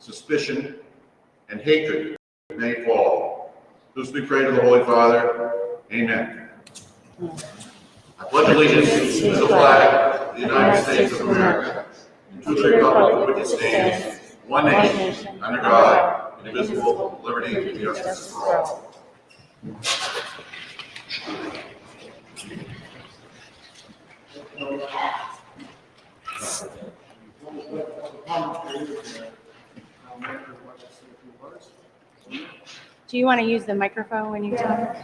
suspicion, and hatred may fall. Thus we pray to the Holy Father. Amen. I pledge allegiance to the flag of the United States of America, and to the republic for which it stands, one nation, under God, indivisible, with liberty and justice for all. Do you want to use the microphone when you talk?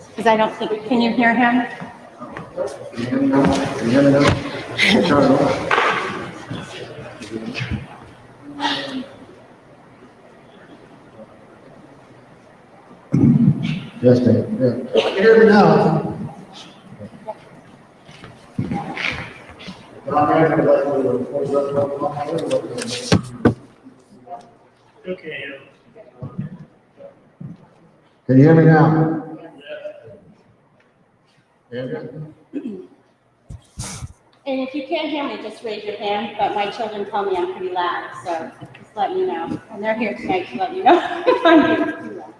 Because I don't think, can you hear him? Yes, Dave. Yeah. Can you hear me now? Okay. Can you hear me now? Yeah. And if you can't hear me, just raise your hand, but my children tell me I'm pretty loud, so just let you know. And they're here tonight to let you know if I'm being too loud.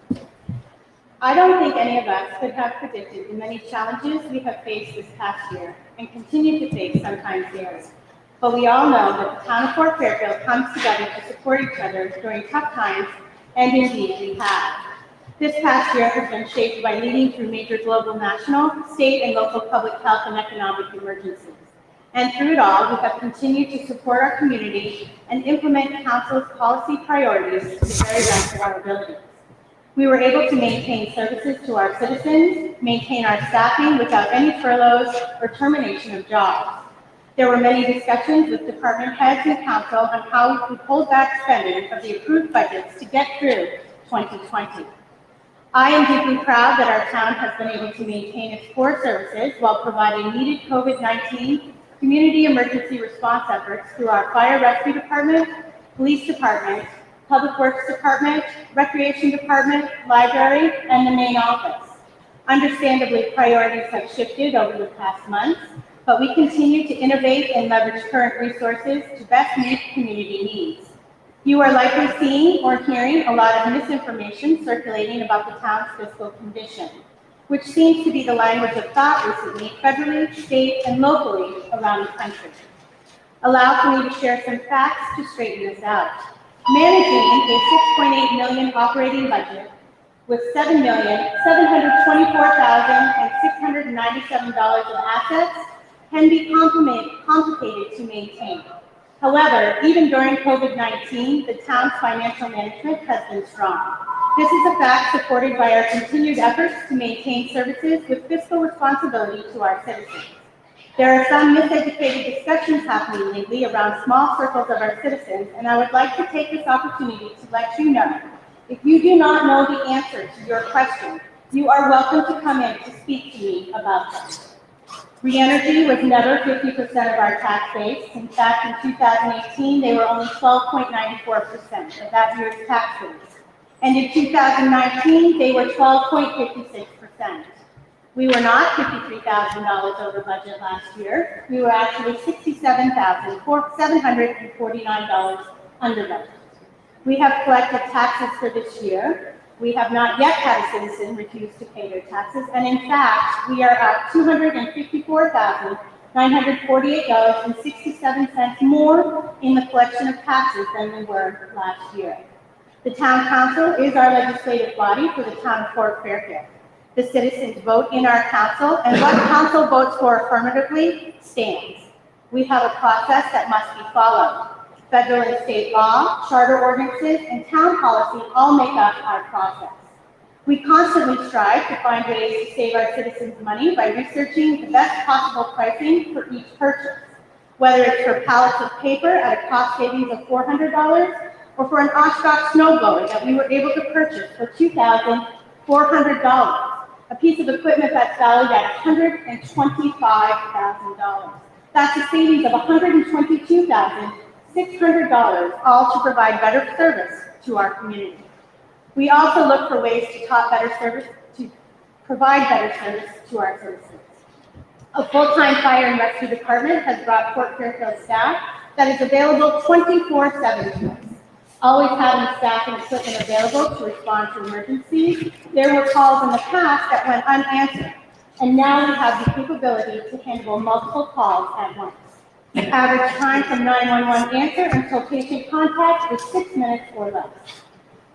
I don't think any of us could have predicted the many challenges we have faced this past year and continue to face sometimes daily. But we all know that the town of Fort Fairfield comes together to support each other during tough times, and indeed we have. This past year has been shaped by leading through major global, national, state, and local public health and economic emergencies. And through it all, we have continued to support our community and implement council's policy priorities to the very best of our abilities. We were able to maintain services to our citizens, maintain our staffing without any furloughs or termination of jobs. There were many discussions with department heads and council on how we could hold back spending of the approved budgets to get through 2020. I am deeply proud that our town has been able to maintain its core services while providing needed COVID-19 community emergency response efforts through our fire rescue department, police department, public works department, recreation department, library, and the main office. Understandably, priorities have shifted over the past months, but we continue to innovate and leverage current resources to best meet community needs. You are likely seeing or hearing a lot of misinformation circulating about the town's fiscal condition, which seems to be the language of thought recently, federally, state, and locally around the country. Allow for me to share some facts to straighten this out. Managing a $6.8 million operating budget with $7,724,697 of assets can be complicated to maintain. However, even during COVID-19, the town's financial management has been strong. This is a fact supported by our continued efforts to maintain services with fiscal responsibility to our citizens. There are some miseducated discussions happening lately around small circles of our citizens, and I would like to take this opportunity to let you know, if you do not know the answer to your question, you are welcome to come in to speak to me about them. Re-energy was never 50% of our tax base. In fact, in 2018, they were only 12.94% of that year's tax base. And in 2019, they were 12.56%. We were not $53,000 over budget last year. We were actually $67,749 under budget. We have collected taxes for this year. We have not yet had a citizen refuse to pay their taxes, and in fact, we are at $254,948.67 more in the collection of taxes than we were last year. The town council is our legislative body for the town of Fort Fairfield. The citizens vote in our council, and what council votes for affirmatively stands. We have a process that must be followed. Federal and state law, charter ordinances, and town policy all make up our process. We constantly strive to find ways to save our citizens money by researching the best possible pricing for each purchase, whether it's for pallets of paper at a cost savings of $400 or for an Oshkosh snowblower that we were able to purchase for $2,400, a piece of equipment that's valued at $125,000. That's a savings of $122,600, all to provide better service to our community. We also look for ways to provide better service to our citizens. A full-time fire and rescue department has brought Fort Fairfield staff that is available 24/7 to us. always having staff and equipment available to respond to emergencies. There were calls in the past that went unanswered, and now we have the capability to handle multiple calls at once. Average time from 911 answer until patient contact is 6 minutes or less.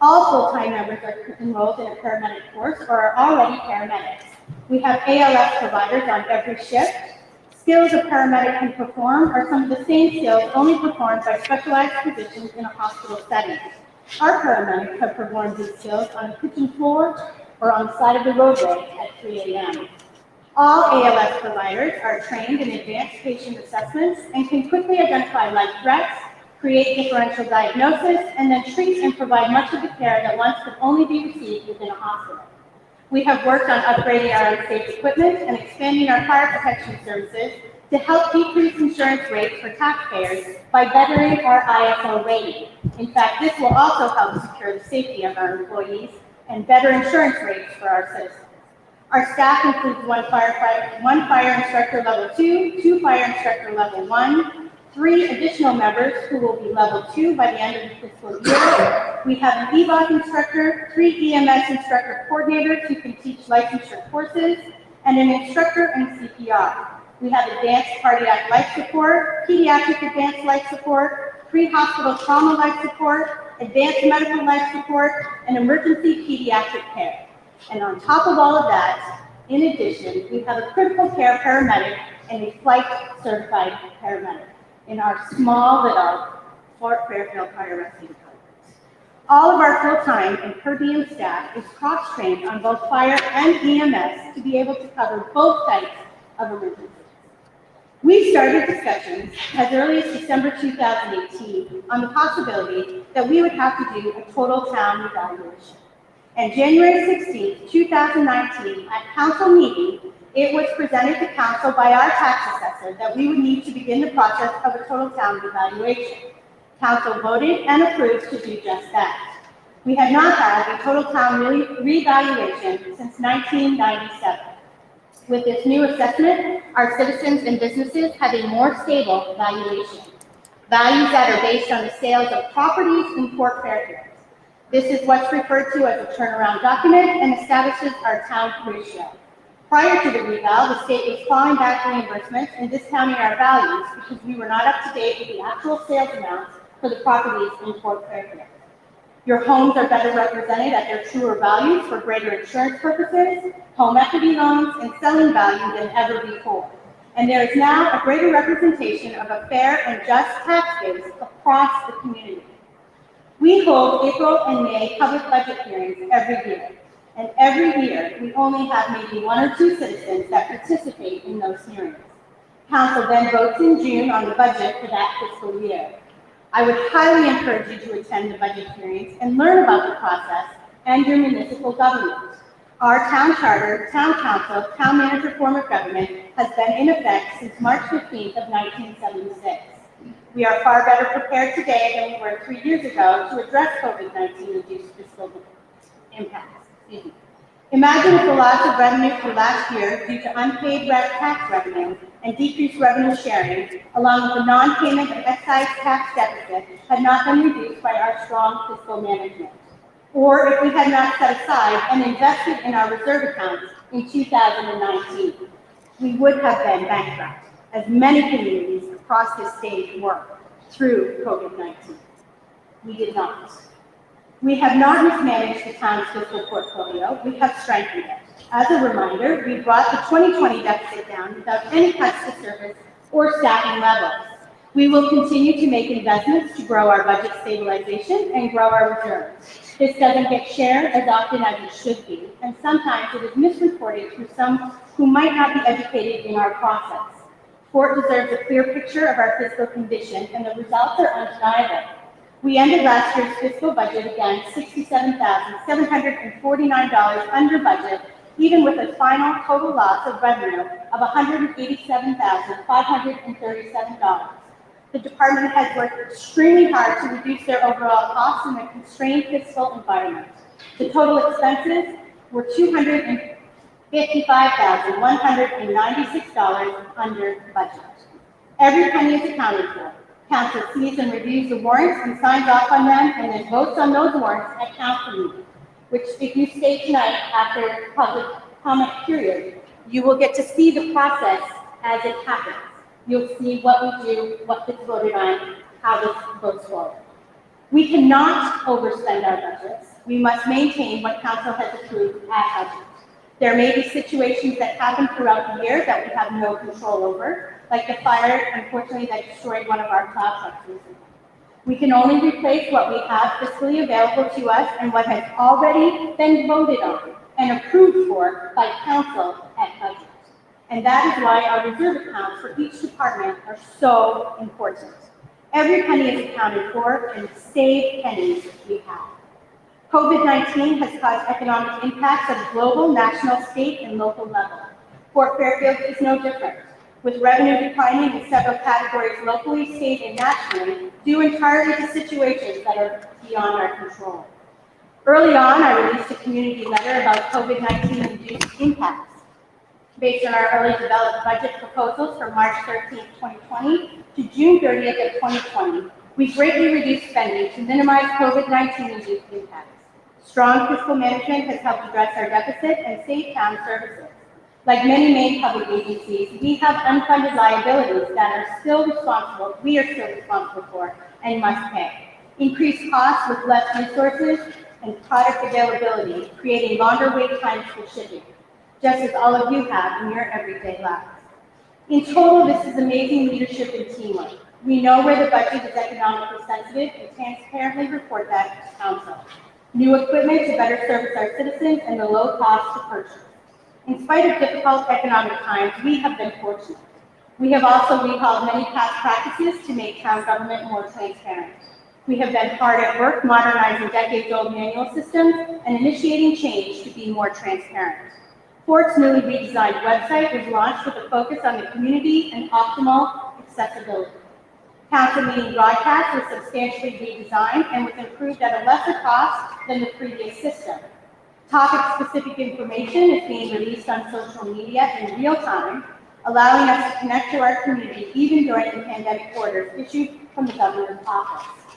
All full-time members are enrolled in a paramedic course or are already paramedics. We have ALS providers on every shift. Skills a paramedic can perform are some of the same skills only performed by specialized physicians in a hospital setting. Our paramedics have performed these skills on the kitchen floor or on the side of the roadway at 3 a.m. All ALS providers are trained in advanced patient assessments and can quickly identify life threats, create differential diagnosis, and then treat and provide much of the care that once could only be received within a hospital. We have worked on upgrading our unsafe equipment and expanding our fire protection services to help decrease insurance rates for taxpayers by bettering our ISO rating. In fact, this will also help secure the safety of our employees and better insurance rates for our citizens. Our staff includes one fire instructor level 2, 2 fire instructor level 1, 3 additional members who will be level 2 by the end of the fiscal year. We have an EVOC instructor, 3 EMS instructor coordinators who can teach licensure courses, and an instructor in CPR. We have advanced cardiac life support, pediatric advanced life support, pre-hospital trauma life support, advanced medical life support, and emergency pediatric care. And on top of all of that, in addition, we have a critical care paramedic and a flight certified paramedic in our small little Fort Fairfield Fire Rescue Department. All of our full-time and per diem staff is cross-trained on both fire and EMS to be able to cover both types of emergencies. We started discussions as early as December 2018 on the possibility that we would have to do a total town evaluation. And January 16, 2019, at council meeting, it was presented to council by our tax assessor that we would need to begin the process of a total town evaluation. Council voted and approved to do just that. We have not had a total town reevaluation since 1997. With this new assessment, our citizens and businesses have a more stable valuation. Values that are based on the sales of properties in Fort Fairfield. This is what's referred to as a turnaround document and establishes our town ratio. Prior to the reval, the state was clawing back reimbursements and discounting our values because we were not up to date with the actual sales amounts for the properties in Fort Fairfield. Your homes are better represented at their truer values for greater insurance purposes, home equity loans, and selling value than ever before. And there is now a greater representation of a fair and just tax base across the community. We hold April and May public budget hearings every year. And every year, we only have maybe 1 or 2 citizens that participate in those hearings. Council then votes in June on the budget for that fiscal year. I would highly encourage you to attend the budget hearings and learn about the process and your municipal government. Our town charter, town council, town manager form of government has been in effect since March 15th of 1976. We are far better prepared today than we were 3 years ago to address COVID-19 induced fiscal impacts. Imagine if the loss of revenue for last year due to unpaid tax revenue and decreased revenue sharing, along with the non-payment of excise tax deficit, had not been reduced by our strong fiscal management. Or if we had not set aside and invested in our reserve accounts in 2019, we would have been bankrupt, as many communities across the state were through COVID-19. We did not. We have not mismanaged the town's fiscal portfolio, we have strengthened it. As a reminder, we brought the 2020 deficit down without any cuts to service or staffing levels. We will continue to make investments to grow our budget stabilization and grow our reserves. This doesn't get shared as often as it should be, and sometimes it is misreported through some who might not be educated in our process. Fort deserves a clear picture of our fiscal condition, and the results are undeniable. We ended last year's fiscal budget again $67,749 under budget, even with a final total loss of revenue of $187,537. The department has worked extremely hard to reduce their overall costs in a constrained fiscal environment. The total expenses were $255,196 under budget. Every penny is accounted for. Council sees and reviews the warrants and signs off on them and then votes on those warrants at council meeting, which if you stay tonight after public comment period, you will get to see the process as it happens. You'll see what we do, what gets voted on, how this goes forward. We cannot overspend our budgets. We must maintain what council has approved at budget. There may be situations that happen throughout the year that we have no control over, like the fire, unfortunately, that destroyed one of our plow trucks recently. We can only replace what we have fiscally available to us and what has already been voted on and approved for by council at budget. And that is why our reserve accounts for each department are so important. Every penny is accounted for, and save pennies we have. COVID-19 has caused economic impacts at a global, national, state, and local level. Fort Fairfield is no different, with revenue declining in several categories locally, state, and nationally, due entirely to situations that are beyond our control. Early on, I released a community letter about COVID-19 induced impacts. Based on our early developed budget proposals from March 13, 2020 to June 30th of 2020, we greatly reduced spending to minimize COVID-19 induced impacts. Strong fiscal management has helped address our deficit and save town services. Like many main public agencies, we have unfunded liabilities that we are still responsible for and must pay. Increased costs with less resources and product availability, creating longer wait times for shipping, just as all of you have in your everyday lives. In total, this is amazing leadership and teamwork. We know where the budget is economically sensitive and transparently report that to council. New equipment to better service our citizens and the low cost to purchase. In spite of difficult economic times, we have been fortunate. We have also recalled many past practices to make town government more transparent. We have been hard at work modernizing decades-old manual systems and initiating change to be more transparent. Fort's newly redesigned website was launched with a focus on the community and optimal accessibility. Council meeting broadcast was substantially redesigned and was improved at a lesser cost than the previous system. Topic-specific information is being released on social media in real time, allowing us to connect to our community even during the pandemic orders issued from the governor's office.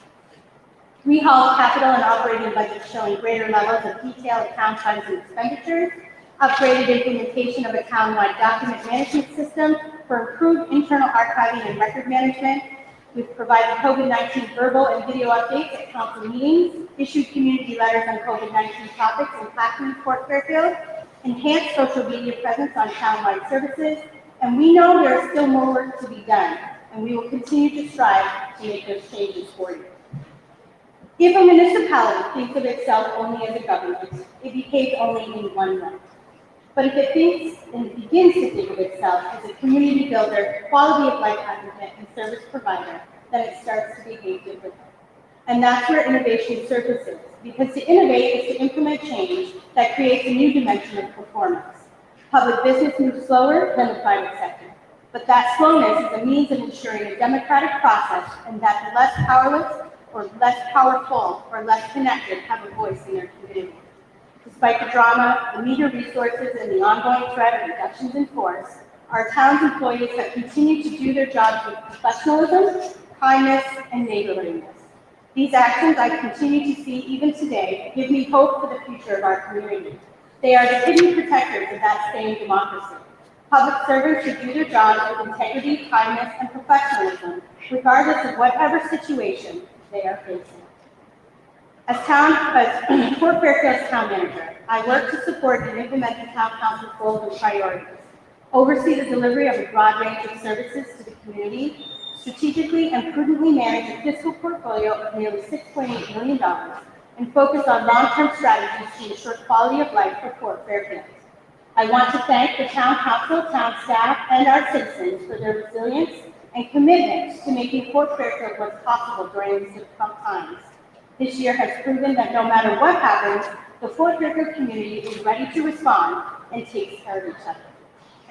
Rehauled capital and operating budgets showing greater levels of detailed account funds and expenditures, upgraded implementation of a town-wide document management system for improved internal archiving and record management. We've provided COVID-19 verbal and video updates at council meetings, issued community letters on COVID-19 topics impacting Fort Fairfield, enhanced social media presence on town-wide services, and we know there is still more work to be done, and we will continue to strive to make those changes for you. If a municipality thinks of itself only as a government, it behaves only in one way. But if it thinks and begins to think of itself as a community builder, quality of life advocate, and service provider, then it starts to behave differently. And that's where innovation surfaces, because to innovate is to implement change that creates a new dimension of performance. Public business moves slower than the private sector, but that slowness is a means of ensuring a democratic process and that the less powerless or less powerful or less connected have a voice in their community. Despite the drama, the meager resources, and the ongoing threat of reductions in force, our town's employees have continued to do their jobs with professionalism, kindness, and neighborliness. These actions I continue to see even today give me hope for the future of our community. They are the hidden protectors of that same democracy. Public servants should do their jobs with integrity, kindness, and professionalism, regardless of whatever situation they are facing. As Fort Fairfield's town manager, I work to support and implement the town council's goals and priorities, oversee the delivery of a broad range of services to the community, strategically and prudently manage a fiscal portfolio of nearly $6.8 million, and focus on long-term strategies to ensure quality of life for Fort Fairfield. I want to thank the town council, town staff, and our citizens for their resilience and commitment to making Fort Fairfield what's possible during these difficult times. This year has proven that no matter what happens, the Fort Fairfield community is ready to respond and takes care of each other.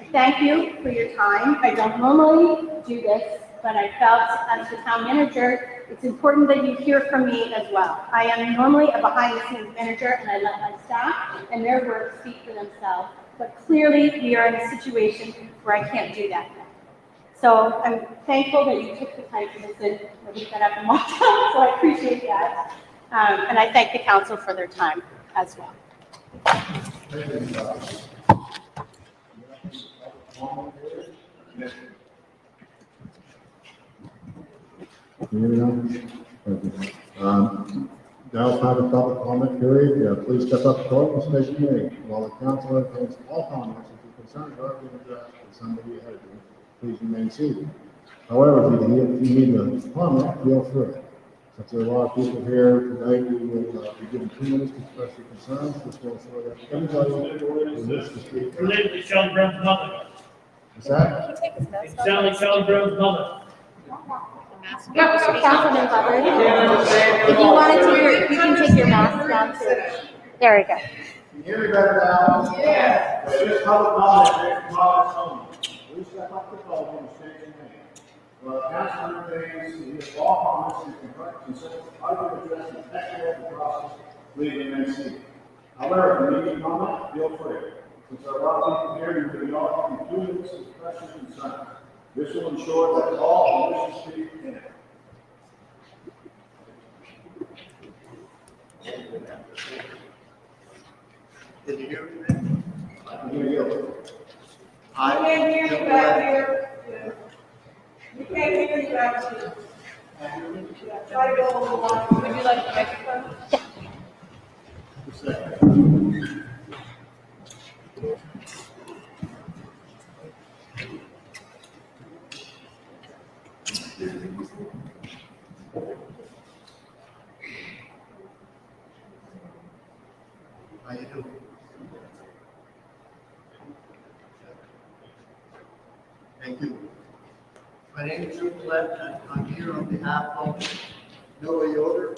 I thank you for your time. I don't normally do this, but I felt as the town manager, it's important that you hear from me as well. I am normally a behind-the-scenes manager, and I let my staff and their work speak for themselves, but clearly we are in a situation where I can't do that now. So I'm thankful that you took the time to listen. We've been up and walked out, so I appreciate that. And I thank the council for their time as well. Can you hear me now? Okay. Now it's time for public comment period. Please step up close and state your name. While the council entertains all comments, if you're concerned about being addressed by somebody ahead of you, please remain seated. However, if you need a comment, feel free. Since there are a lot of people here tonight, we will be given 2 minutes to express your concerns, which will ensure that everybody who wishes to speak. Related to Charlie Brown's mother. What's that? It's Charlie Brown's mother. Councilman Butler, if you wanted to, you can take your mask down too. There we go. Can you hear me better now? Yeah. Just public comment, comments only. Please step up to the podium and state your name. Well, council remains, if all comments you can consider either addressed in technical process, please remain seated. However, if you need to comment, feel free. Since there are a lot of people here, you will be offered 2 minutes to express your concerns. This will ensure that all who wish to speak can. Did you hear me? I can hear you. I can't hear you back here. We can't hear you back here. Try to go over the line. Would you like the microphone? How you doing? Thank you. My name is Drew Collette, and I'm here on behalf of Noah Yoder.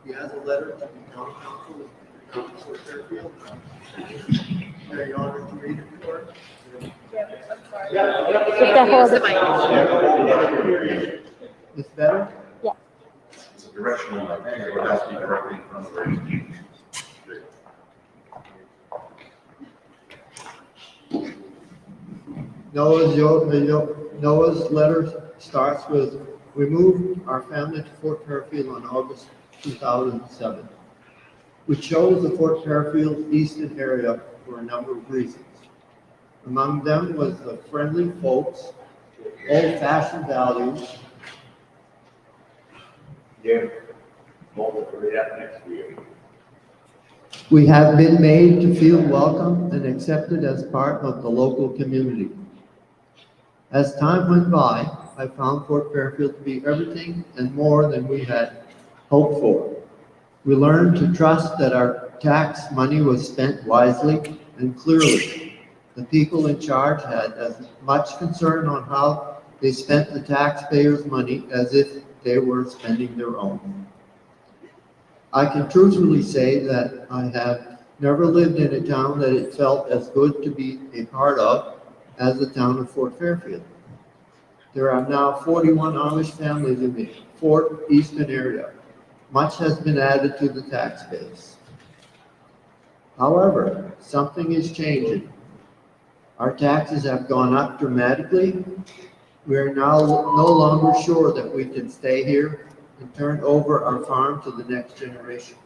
He has a letter to the town council of Fairfield. Very honored to read it for him. It's better? It's a directional, like, it has to be directly in front of the. Noah's letter starts with, we moved our family to Fort Fairfield on August 2007. We chose the Fort Fairfield Easton area for a number of reasons. Among them was the friendly folks, old-fashioned values. We have been made to feel welcome and accepted as part of the local community. As time went by, I found Fort Fairfield to be everything and more than we had hoped for. We learned to trust that our tax money was spent wisely and clearly. The people in charge had as much concern on how they spent the taxpayers' money as if they were spending their own. I can truthfully say that I have never lived in a town that it felt as good to be a part of as the town of Fort Fairfield. There are now 41 Amish families in the Fort Easton area. Much has been added to the tax base. However, something is changing. Our taxes have gone up dramatically. We are now no longer sure that we can stay here and turn over our farm to the next generation.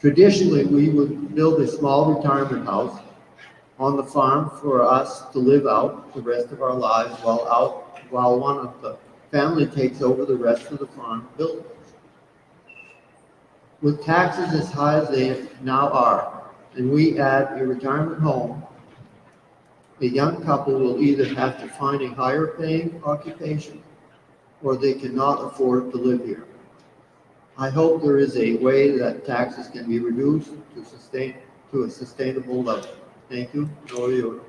Traditionally, we would build a small retirement house on the farm for us to live out the rest of our lives while one of the family takes over the rest of the farm buildings. With taxes as high as they now are, and we add a retirement home, a young couple will either have to find a higher paying occupation or they cannot afford to live here. I hope there is a way that taxes can be reduced to a sustainable level. Thank you. Noah Yoder.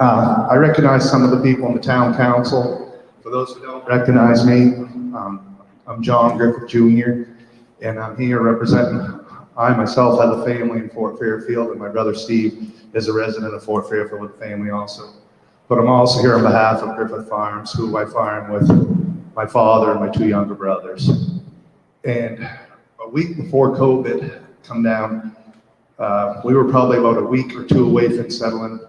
I recognize some of the people in the town council. For those who don't recognize me, I'm John Griffith Jr., and I'm here representing, I myself have a family in Fort Fairfield, and my brother Steve is a resident of Fort Fairfield with a family also. But I'm also here on behalf of Griffith Farms, who I farm with my father and my two younger brothers. And a week before COVID come down, we were probably about a week or two away from settling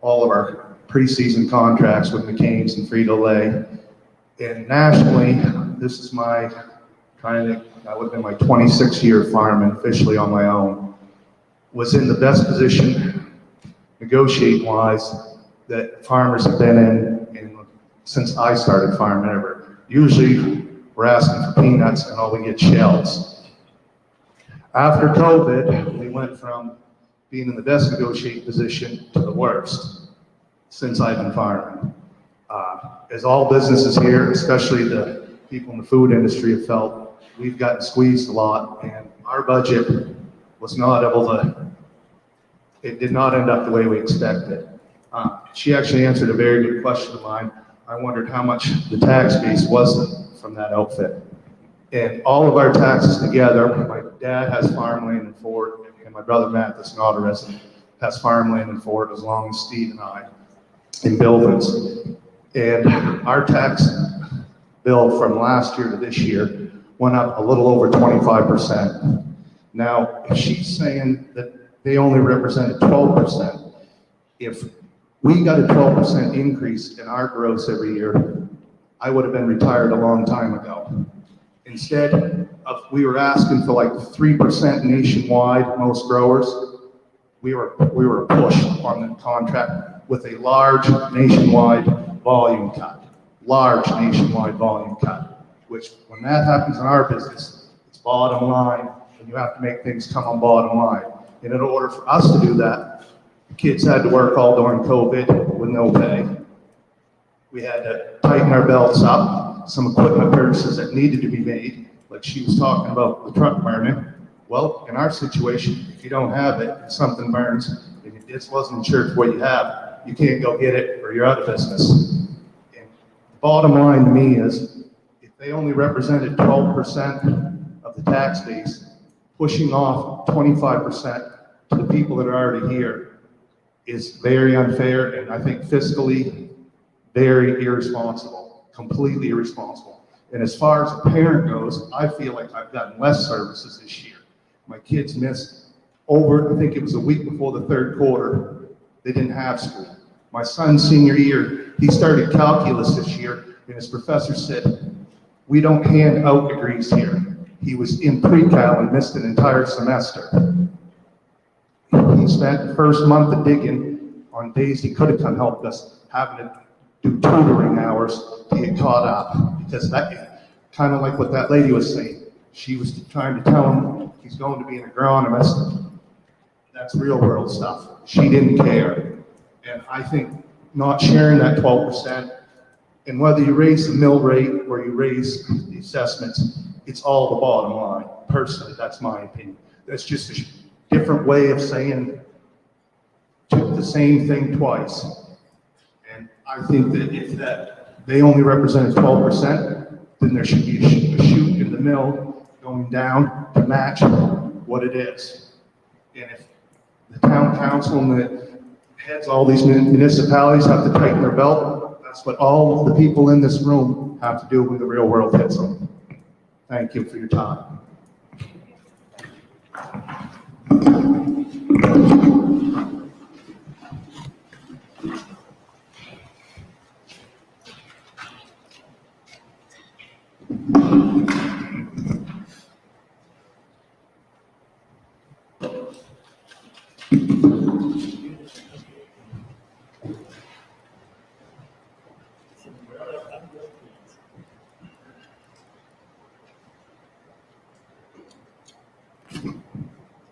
all of our preseason contracts with McCain's and Frito-Lay. And nationally, this is my I would have been my 26th year farming officially on my own. Was in the best position, negotiate wise, that farmers have been in since I started farming ever. Usually we're asking for peanuts and all we get shells. After COVID, we went from being in the best negotiating position to the worst since I've been farming. As all businesses here, especially the people in the food industry, have felt, we've gotten squeezed a lot, and our budget was not able to, it did not end up the way we expected. She actually answered a very good question of mine. I wondered how much the tax base was from that outfit. And all of our taxes together, my dad has farmland in Fort, and my brother Matt, that's not a resident, has farmland in Fort, as long as Steve and I, in Billings. And our tax bill from last year to this year went up a little over 25%. Now, if she's saying that they only represented 12%, if we got a 12% increase in our gross every year, I would have been retired a long time ago. Instead of, we were asking for like 3% nationwide, most growers, we were pushed on the contract with a large nationwide volume cut. Large nationwide volume cut, which when that happens in our business, it's bottom line, and you have to make things come on bottom line. And in order for us to do that, kids had to work all during COVID with no pay. We had to tighten our belts up, some equipment purchases that needed to be made, like she was talking about the truck burning. Well, in our situation, if you don't have it, and something burns, and it just wasn't insured for what you have, you can't go get it or you're out of business. Bottom line to me is, if they only represented 12% of the tax base, pushing off 25% to the people that are already here is very unfair, and I think fiscally very irresponsible, completely irresponsible. And as far as a parent goes, I feel like I've gotten less services this year. My kids missed over, I think it was a week before the third quarter, they didn't have school. My son's senior year, he started calculus this year, and his professor said, we don't hand out degrees here. He was in pre-cal and missed an entire semester. He spent the first month of digging on days he could have come help us, having to do tutoring hours to get caught up. Because that, kind of like what that lady was saying, she was trying to tell him he's going to be an agronomist. That's real world stuff. She didn't care. And I think not sharing that 12%, and whether you raise the mill rate or you raise the assessments, it's all the bottom line. Personally, that's my opinion. That's just a different way of saying the same thing twice. And I think that if they only represented 12%, then there should be a chute in the mill going down to match what it is. And if the town council and the heads, all these municipalities have to tighten their belt, that's what all the people in this room have to do when the real world hits them. Thank you for your time.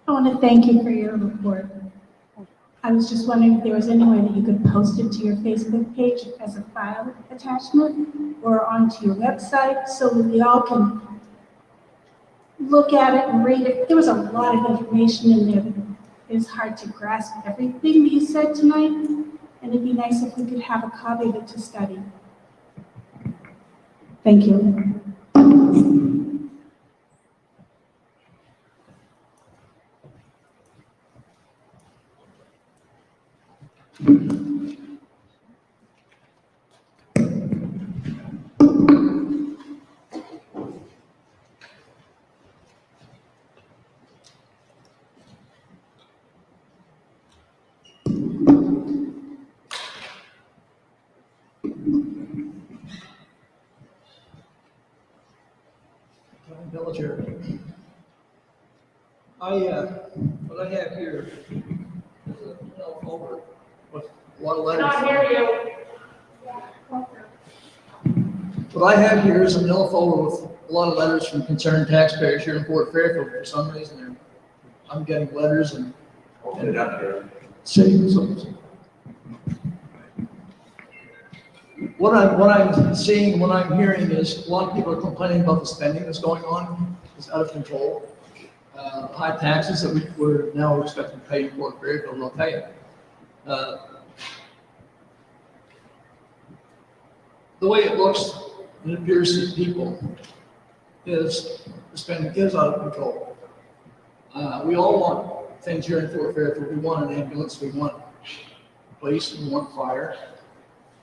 I want to thank you for your report. I was just wondering if there was any way that you could post it to your Facebook page as a file attachment or onto your website so that we all can look at it and read it. There was a lot of information in there that is hard to grasp everything that you said tonight. and it'd be nice if we could have a copy of it to study. Thank you. Villager. What I have here is a folder with a lot of letters. Not hear you. What I have here is a manila folder with a lot of letters from concerned taxpayers here in Fort Fairfield. For some reason, I'm getting letters and saying something. What I'm seeing, what I'm hearing is a lot of people are complaining about the spending that's going on. It's out of control. High taxes that we're now expecting to pay in Fort Fairfield, I'll tell you. The way it looks, it appears to people is the spending is out of control. We all want things here in Fort Fairfield. We want an ambulance, we want police, we want fire.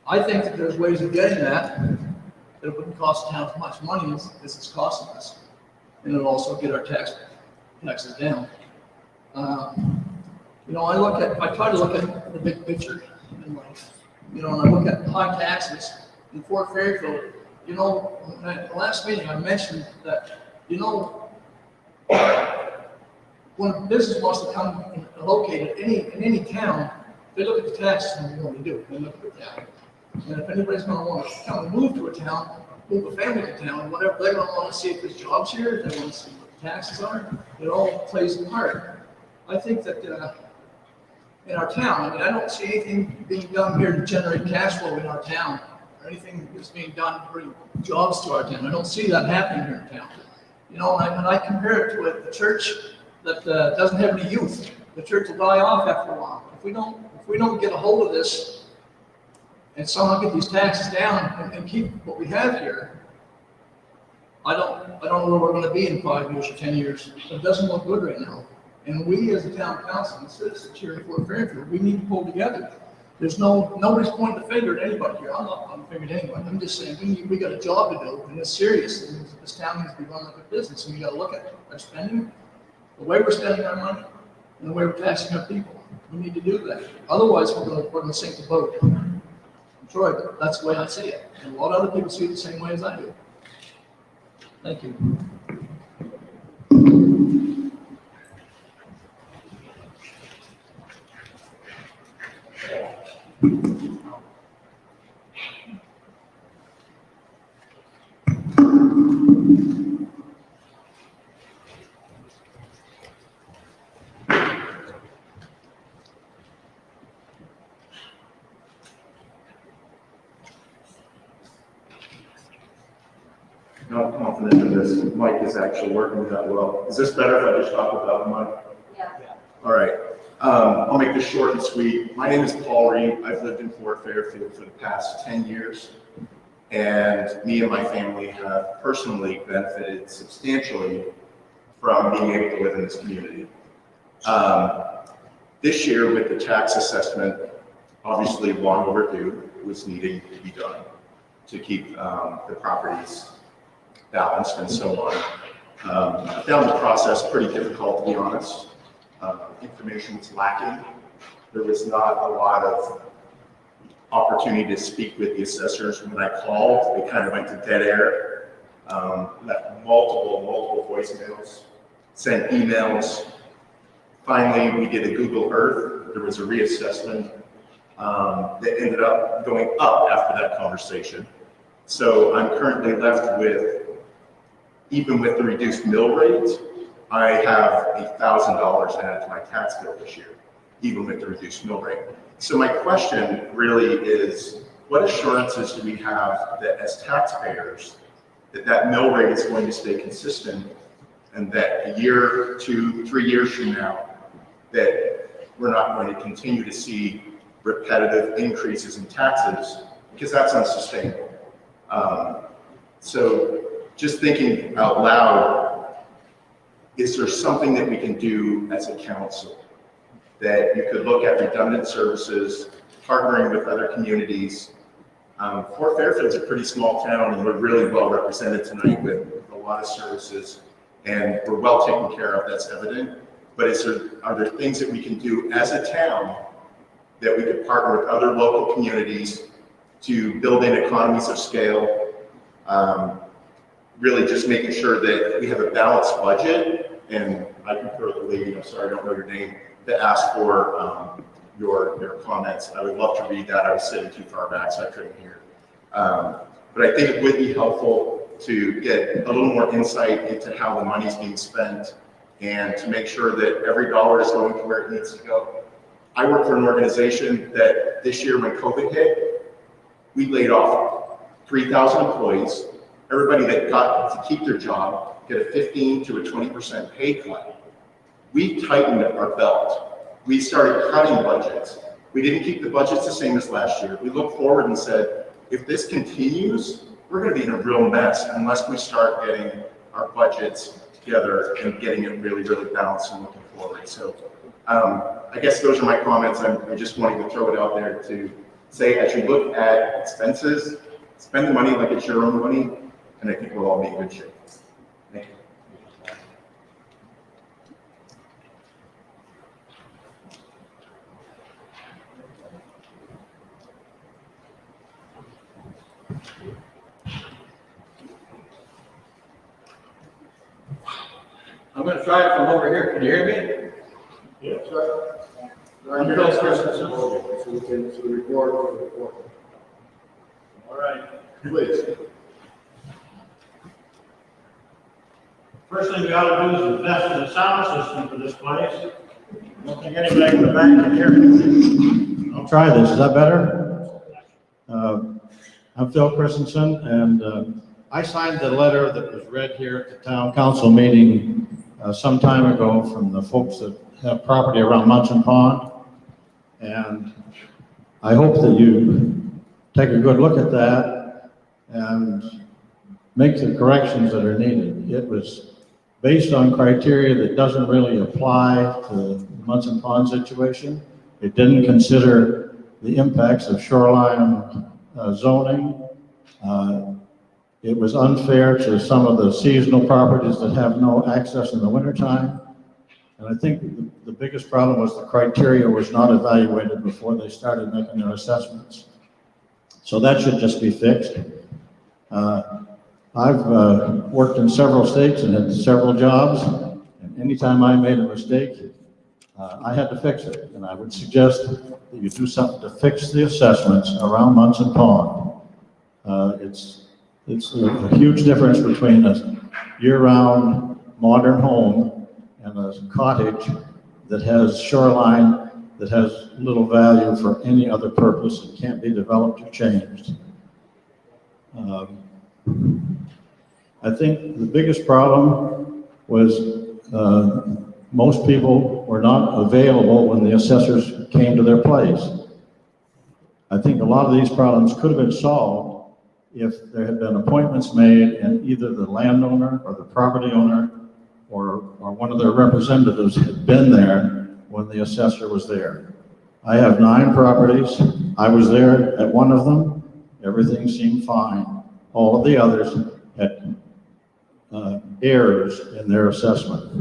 I think that there's ways of getting that it wouldn't cost the town as much money as it's costing us. And it'll also get our taxes down. I try to look at the big picture in life. And I look at high taxes in Fort Fairfield. In the last meeting, I mentioned that, when a business wants to come and locate in any town, they look at the taxes and they want to do. They look at the town. And if anybody's going to want to come and move to a town, move a family to town, whatever, they're going to want to see if there's jobs here, they want to see what the taxes are. It all plays a part. I think that in our town, I don't see anything being done here to generate cash flow in our town, or anything that's being done to bring jobs to our town. I don't see that happening here in town. And I compare it to a church that doesn't have any youth. The church will die off after a while. If we don't get a hold of this and somehow get these taxes down and keep what we have here, I don't know where we're going to be in 5 years or 10 years. It doesn't look good right now. And we as a town council and citizens here in Fort Fairfield, we need to pull together. Nobody's pointing the finger at anybody here. I'm not pointing the finger at anybody. I'm just saying we got a job to do, and it's serious. And this town needs to be run like a business, and we got to look at our spending, the way we're spending our money, and the way we're taxing our people. We need to do that. Otherwise, we're going to sink the boat. Troy, that's the way I see it. And a lot of other people see it the same way as I do. Thank you. Not confident that this mic is actually working that well. Is this better if I just talk without the mic? Yeah. All right. I'll make this short and sweet. My name is Paul Reed. I've lived in Fort Fairfield for the past 10 years. And me and my family have personally benefited substantially from being able to live in this community. This year with the tax assessment, obviously long overdue, was needing to be done to keep the properties balanced and so on. I found the process pretty difficult, to be honest. Information was lacking. There was not a lot of opportunity to speak with the assessors. When I called, they kind of went to dead air, left multiple voicemails, sent emails. Finally, we did a Google Earth. There was a reassessment that ended up going up after that conversation. So I'm currently left with, even with the reduced mill rate, I have $1,000 added to my tax bill this year, even with the reduced mill rate. So my question really is, what assurances do we have that as taxpayers, that mill rate is going to stay consistent, and that a year, 2, 3 years from now, that we're not going to continue to see repetitive increases in taxes, because that's unsustainable. So just thinking out loud, is there something that we can do as a council that you could look at redundant services, partnering with other communities? Fort Fairfield's a pretty small town, and we're really well represented tonight with a lot of services, and we're well taken care of, that's evident. But are there things that we can do as a town that we could partner with other local communities to build in economies of scale? Really just making sure that we have a balanced budget, and I concur with the lady, I'm sorry, I don't know your name, that asked for your comments. I would love to read that. I was sitting too far back, so I couldn't hear. But I think it would be helpful to get a little more insight into how the money's being spent and to make sure that every dollar is going to where it needs to go. I work for an organization that this year when COVID hit, we laid off 3,000 employees. Everybody that got to keep their job get a 15 to a 20% pay cut. We tightened our belt. We started cutting budgets. We didn't keep the budgets the same as last year. We looked forward and said, if this continues, we're going to be in a real mess unless we start getting our budgets together and getting it really, really balanced and looking forward. So I guess those are my comments. I just wanted to throw it out there to say, as you look at expenses, spend the money like it's your own money, and I think we'll all be in good shape. Thank you. I'm going to try it from over here. Can you hear me? Yes, sir. I'm Bill Christensen. So we can record. All right. Please. First thing we ought to do is invest in a sound system for this place. I don't think anybody in the back can hear me. I'll try this. Is that better? I'm Phil Christensen, and I signed the letter that was read here at the town council meeting some time ago from the folks that have property around Munson Pond. And I hope that you take a good look at that and make the corrections that are needed. It was based on criteria that doesn't really apply to the Munson Pond situation. It didn't consider the impacts of shoreline zoning. It was unfair to some of the seasonal properties that have no access in the wintertime. And I think the biggest problem was the criteria was not evaluated before they started making their assessments. So that should just be fixed. I've worked in several states and had several jobs, and anytime I made a mistake, I had to fix it. And I would suggest that you do something to fix the assessments around Munson Pond. It's a huge difference between a year-round modern home and a cottage that has shoreline that has little value for any other purpose and can't be developed or changed. I think the biggest problem was most people were not available when the assessors came to their place. I think a lot of these problems could have been solved if there had been appointments made and either the landowner or the property owner or one of their representatives had been there when the assessor was there. I have 9 properties. I was there at one of them. Everything seemed fine. All of the others had errors in their assessment.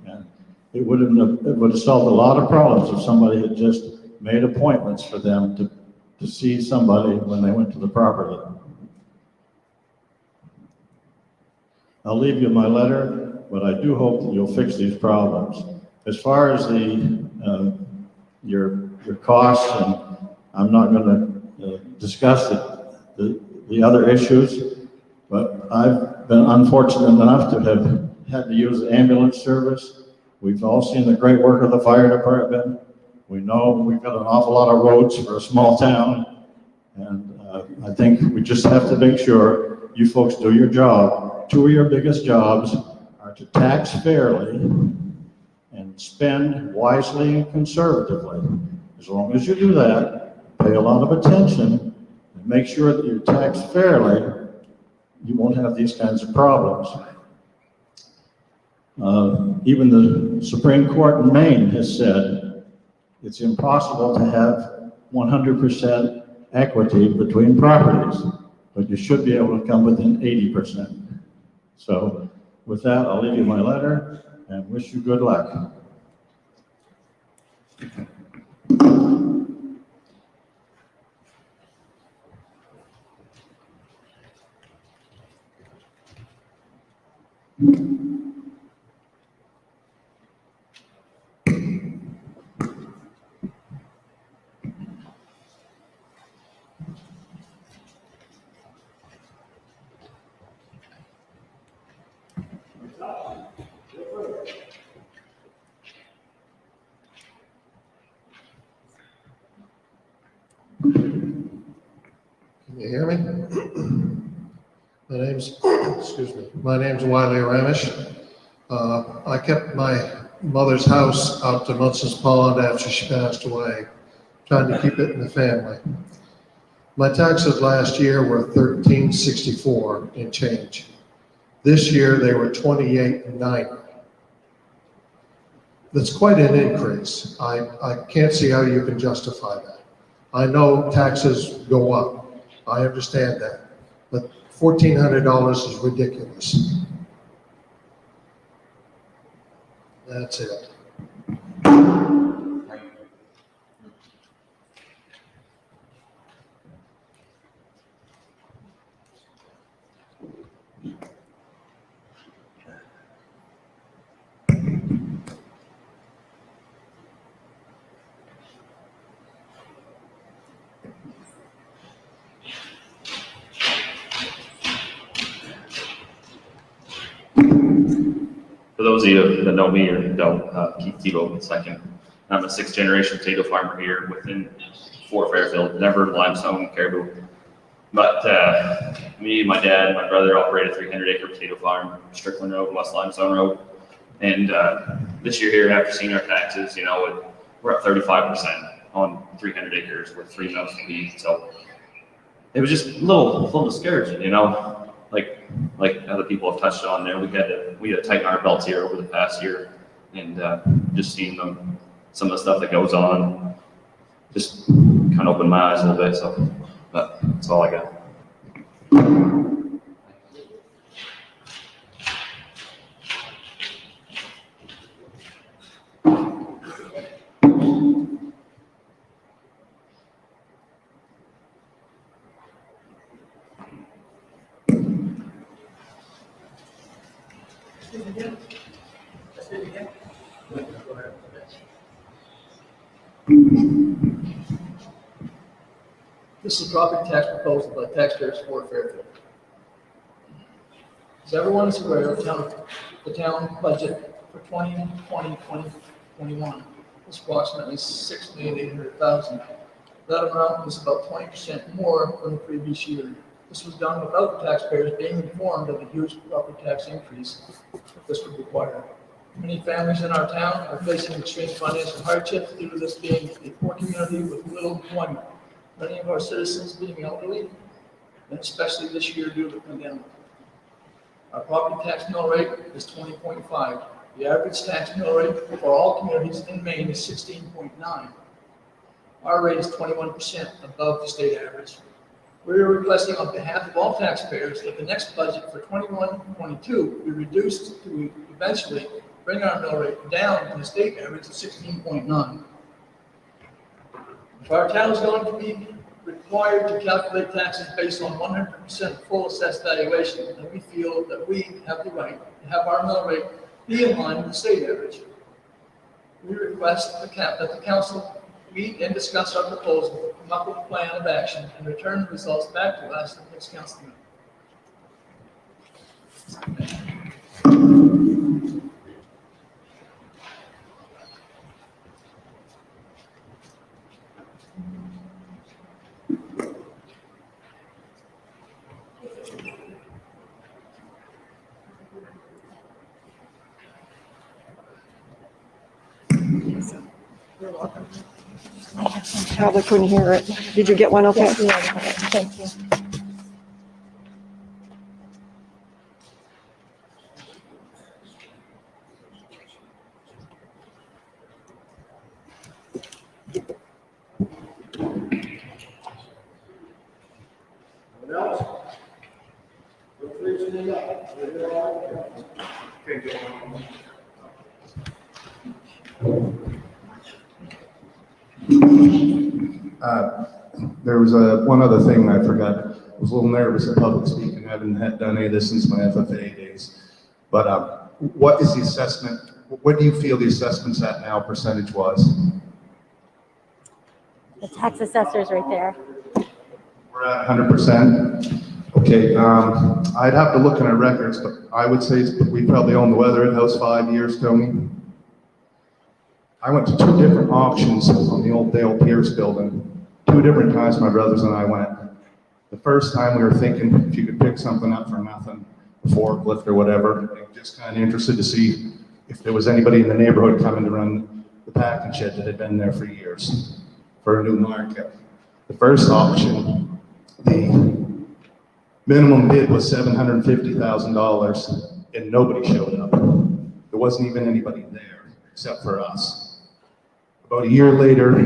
And it would have solved a lot of problems if somebody had just made appointments for them to see somebody when they went to the property. I'll leave you my letter, but I do hope that you'll fix these problems. As far as your costs, and I'm not going to discuss the other issues, but I've been unfortunate enough to have had to use the ambulance service. We've all seen the great work of the fire department. We know we've got an awful lot of roads for a small town, and I think we just have to make sure you folks do your job. 2 of your biggest jobs are to tax fairly and spend wisely and conservatively. As long as you do that, pay a lot of attention and make sure that you're taxed fairly, you won't have these kinds of problems. Even the Supreme Court in Maine has said it's impossible to have 100% equity between properties, but you should be able to come within 80%. So with that, I'll leave you my letter and wish you good luck. Can you hear me? My name's Wiley Ramish. I kept my mother's house out to Munson's Pond after she passed away, trying to keep it in the family. My taxes last year were $13.64 and change. This year they were $28.90. That's quite an increase. I can't see how you can justify that. I know taxes go up. I understand that, but $1,400 is ridiculous. That's it. For those of you that know me or don't, Keith Tebow II. I'm a 6th generation potato farmer here within Fort Fairfield, never limestone caribou. But me, my dad, my brother operate a 300-acre potato farm, Strickland Road, West Limestone Road. And this year here, after seeing our taxes, you know, we're up 35% on 300 acres with 3 mills to feed. So it was just a little discouraging, you know. Like other people have touched on there, we had to tighten our belts here over the past year, and just seeing some of the stuff that goes on, just kind of opened my eyes a little bit. So, but that's all I got. This is a property tax proposal by taxpayers for Fairfield. As everyone is aware, the town budget for 2020-2021 was approximately $6,800,000. That amount was about 20% more than the previous year. This was done without the taxpayers being informed of the huge property tax increase that this would require. Many families in our town are facing extreme financial hardships due to this being a poor community with little employment. Many of our citizens being elderly, and especially this year due to the pandemic. Our property tax mill rate is 20.5. The average tax mill rate for all communities in Maine is 16.9. Our rate is 21% above the state average. We are requesting on behalf of all taxpayers that the next budget for 21-22 be reduced to eventually bring our mill rate down to the state average of 16.9. If our town is going to be required to calculate taxes based on 100% full assessed valuation, then we feel that we have the right to have our mill rate be in line with the state average. We request that the council meet and discuss our proposal, come up with a plan of action, and return the results back to us at the next council meeting. You're welcome. Probably couldn't hear it. Did you get one okay? Yes, we already have it. Thank you. Anyone else? Feel free to stand up. There was one other thing I forgot. I was a little nervous at public speaking. I haven't done any of this since my FFA days. But what is the assessment? What do you feel the assessment's at now, percentage-wise? The tax assessor's right there. We're at 100%. Okay, I'd have to look in our records, but I would say we probably own the Weatherhead House 5 years, Tony. I went to 2 different auctions on the old Dale Pierce building. 2 different times my brothers and I went. The first time we were thinking if you could pick something up for nothing, a forklift or whatever, just kind of interested to see if there was anybody in the neighborhood coming to run the packing shed that had been there for years for a new market. The first auction, the minimum bid was $750,000 and nobody showed up. There wasn't even anybody there except for us. About a year later,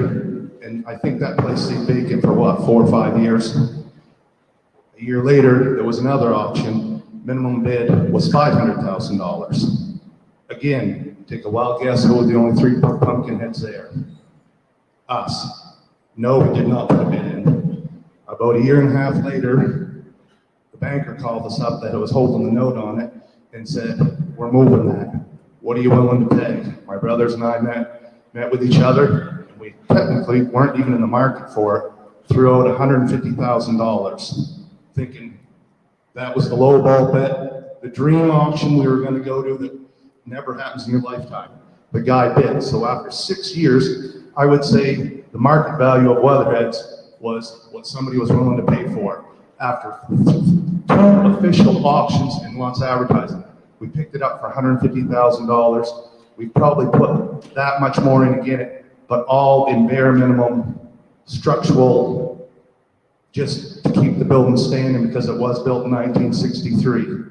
and I think that place stayed vacant for what, 4 or 5 years? A year later, there was another auction. Minimum bid was $500,000. Again, take a wild guess who were the only 3 pumpkin heads there? Us. No, we did not put a bid in. About a year and a half later, the banker called us up that was holding the note on it and said, we're moving that. What are you willing to pay? My brothers and I met with each other, and we technically weren't even in the market for it, threw out $150,000, thinking that was the low ball bet, the dream auction we were going to go to that never happens in your lifetime. The guy bid. So after 6 years, I would say the market value of Weatherheads was what somebody was willing to pay for. After 2 official auctions and lots of advertising, we picked it up for $150,000. We probably put that much more in again, but all in bare minimum structural, just to keep the building standing because it was built in 1963.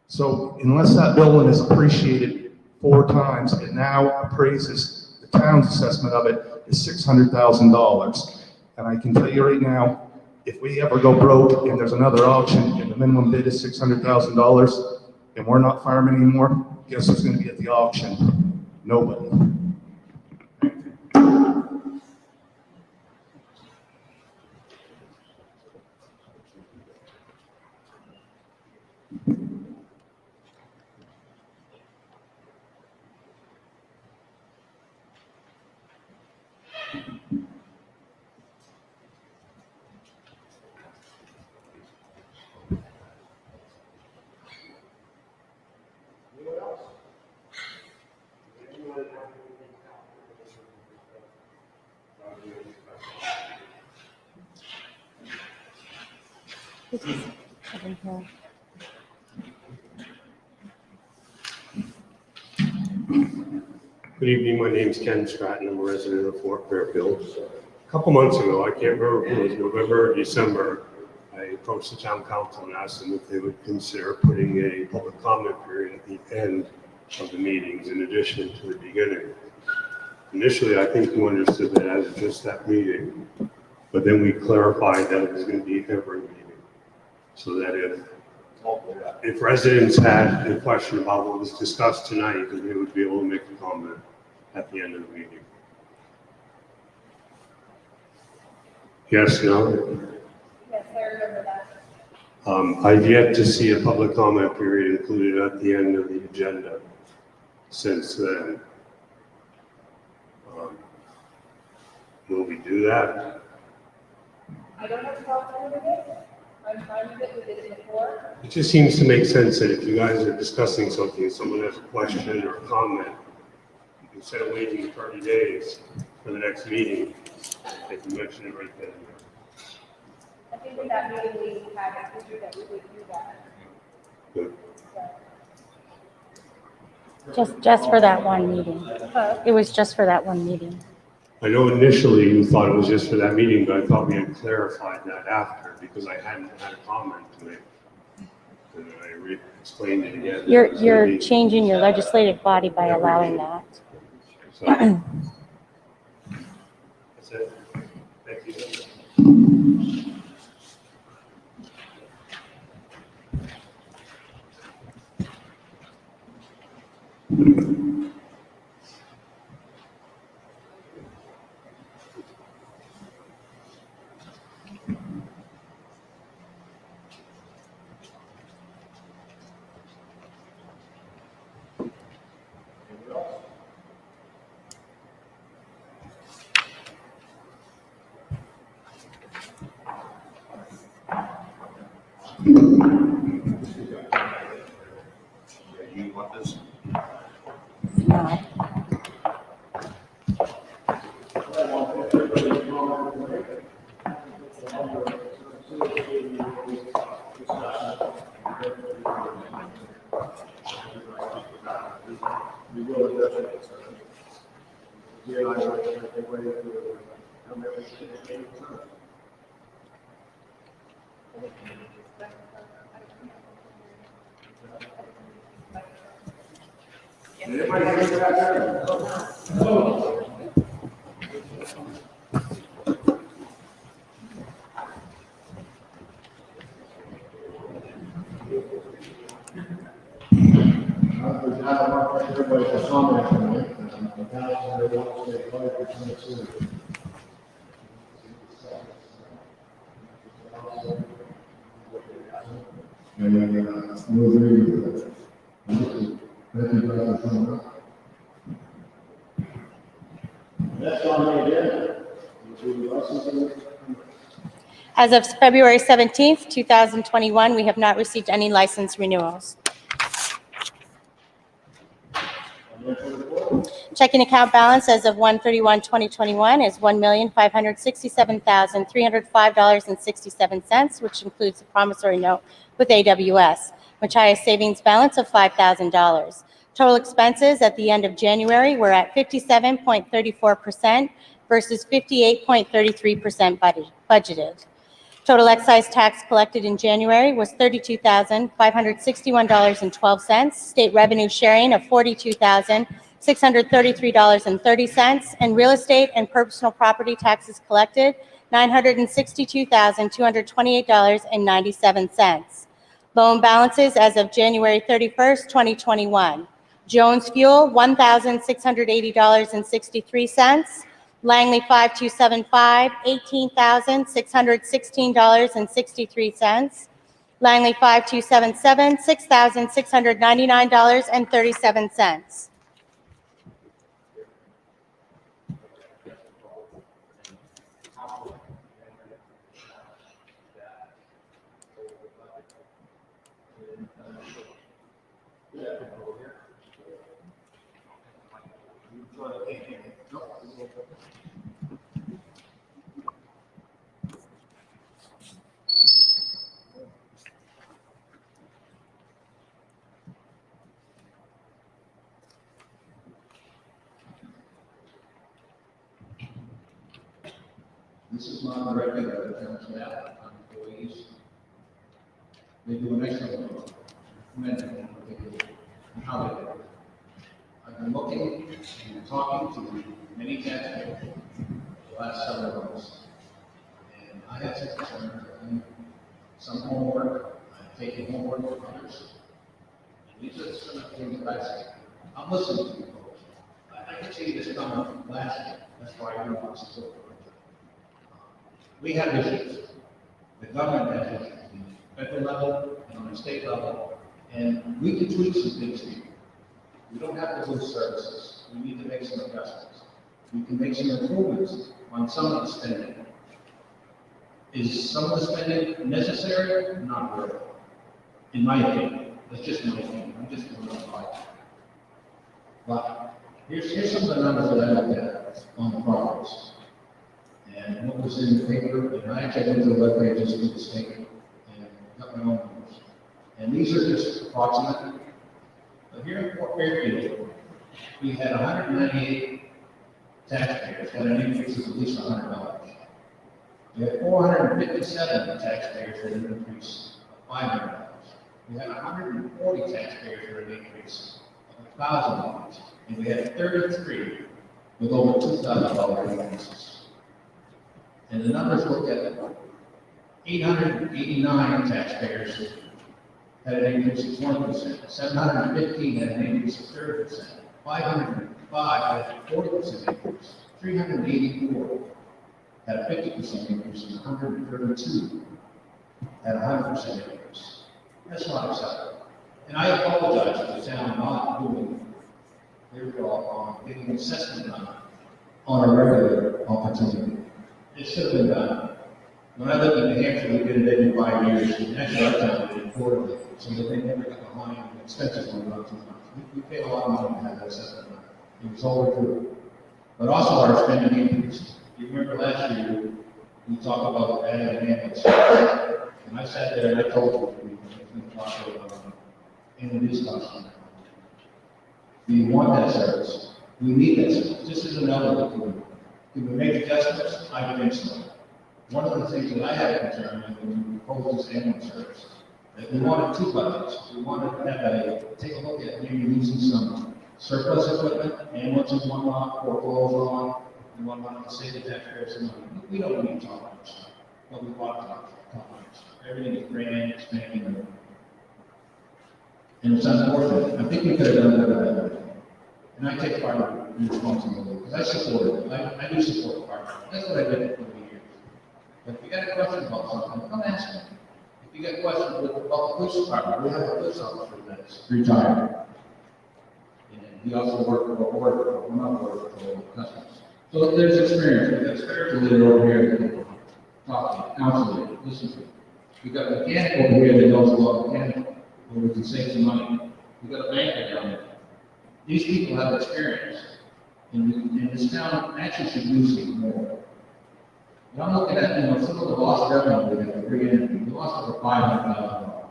So unless that building is appreciated 4 times and now appraises, the town's assessment of it is $600,000. And I can tell you right now, if we ever go broke and there's another auction and the minimum bid is $600,000 and we're not farming anymore, guess who's going to be at the auction? Nobody. Good evening, my name is Ken Stratton, I'm a resident of Fort Fairfield. A couple months ago, I can't remember if it was November or December, I approached the town council and asked them if they would consider putting a public comment period at the end of the meetings in addition to the beginning. Initially, I think you understood that as just that meeting, but then we clarified that it was going to be every meeting. So that if residents had a question about what was discussed tonight, then they would be able to make a comment at the end of the meeting. Yes, no? Yes, I remember that. I've yet to see a public comment period included at the end of the agenda since then. Will we do that? I don't have a problem with it. I'm fine with it, we did it before. It just seems to make sense that if you guys are discussing something, someone has a question or a comment, instead of waiting 30 days for the next meeting, they can mention it right then. I think with that meeting, we had a picture that we would do that. Good. Just for that one meeting. It was just for that one meeting. I know initially you thought it was just for that meeting, but I thought we had clarified that after, because I hadn't had a comment to make. And I explained it again. You're changing your legislative body by allowing that. So, that's it. Thank you. You want this? No. There's not a lot of everybody for comment tonight. The council may want to stay quiet for 2 minutes. And move reading. Thank you guys for coming up. Next on the agenda. As of February 17th, 2021, we have not received any license renewals. Checking account balance as of 1/31/2021 is $1,567,305.67, which includes a promissory note with AWS, which has a savings balance of $5,000. Total expenses at the end of January were at 57.34% versus 58.33% budgeted. Total excise tax collected in January was $32,561.12, state revenue sharing of $42,633.30, and real estate and personal property taxes collected $962,228.97. Loan balances as of January 31st, 2021. Jones Fuel, $1,680.63. Langley 5275, $18,616.63. Langley 5277, $6,699.37. This is not directed at the town staff, employees. They do an excellent job. Commend them for what they do and how they do it. I've been looking and talking to many taxpayers the last several months. And I have some concerns. I've done some homework. I've taken homework from others. And these are some of the things that I say. I'm listening to you folks. I can see this coming last year. That's why I don't want to support it. We have issues. The government has issues, on the federal level and on the state level, and we can tweak some things here. We don't have to lose services. We need to make some adjustments. We can make some improvements on some of the spending. Is some of the spending necessary? Not really. In my opinion. That's just my opinion. I'm just going to lie. But here's some of the numbers that I looked at on the progress. And what was in the paper, and I actually went to the web pages of the state and got my own numbers. And these are just approximate. But here in Fort Fairfield, we had 198 taxpayers had an increase of at least $100. We had 457 taxpayers with an increase of $500. We had 140 taxpayers with an increase of $1,000. And we had 33 with over $2,000 increases. And the numbers look at 889 taxpayers had an increase of 20%, 715 had an increase of 30%, 505 had a 40% increase, 384 had a 50% increase, and 132 had a 100% increase. That's not acceptable. And I apologize to the town not doing their job on getting assessment done on a regular opportunity. It should have been done. When I lived in New Hampshire, we did it every 5 years, and actually our town did it quarterly, so that they never got behind and expenses went up too much. We paid a lot of money to have that assessment done. It was overdue. But also our spending increased. You remember last year, we talked about adding an ambulance. And I sat there and I told you, we talked about and it is costing. We want that service. We need that service. This is another thing. Can we make adjustments? I think so. One of the things that I had a concern with when we proposed this ambulance service, that we wanted two budgets. We wanted to have take a look at maybe using some surplus equipment, ambulances one lot, foreclosure on, and one lot to save the taxpayers some money. We don't need top line stuff, but we want top line stuff. Everything is brand, expanding, and it's unfortunate. I think we could have done better. And I take part of the responsibility, because I support it. I do support the partner. That's what I did for 40 years. But if you got a question about something, come ask me. If you got questions about the police department, we have a police officer that's retired. And he also worked for a board, or not worked for customers. So there's experience. We've got a spiritual leader over here that can talk to you, counsel you, listen to you. We've got a mechanic over here that knows a lot of mechanical, where we can save some money. We've got a banker down there. These people have experience, and this town actually should use it more. And I'm looking at, some of the lost revenue we have to bring in. We lost over $500,000.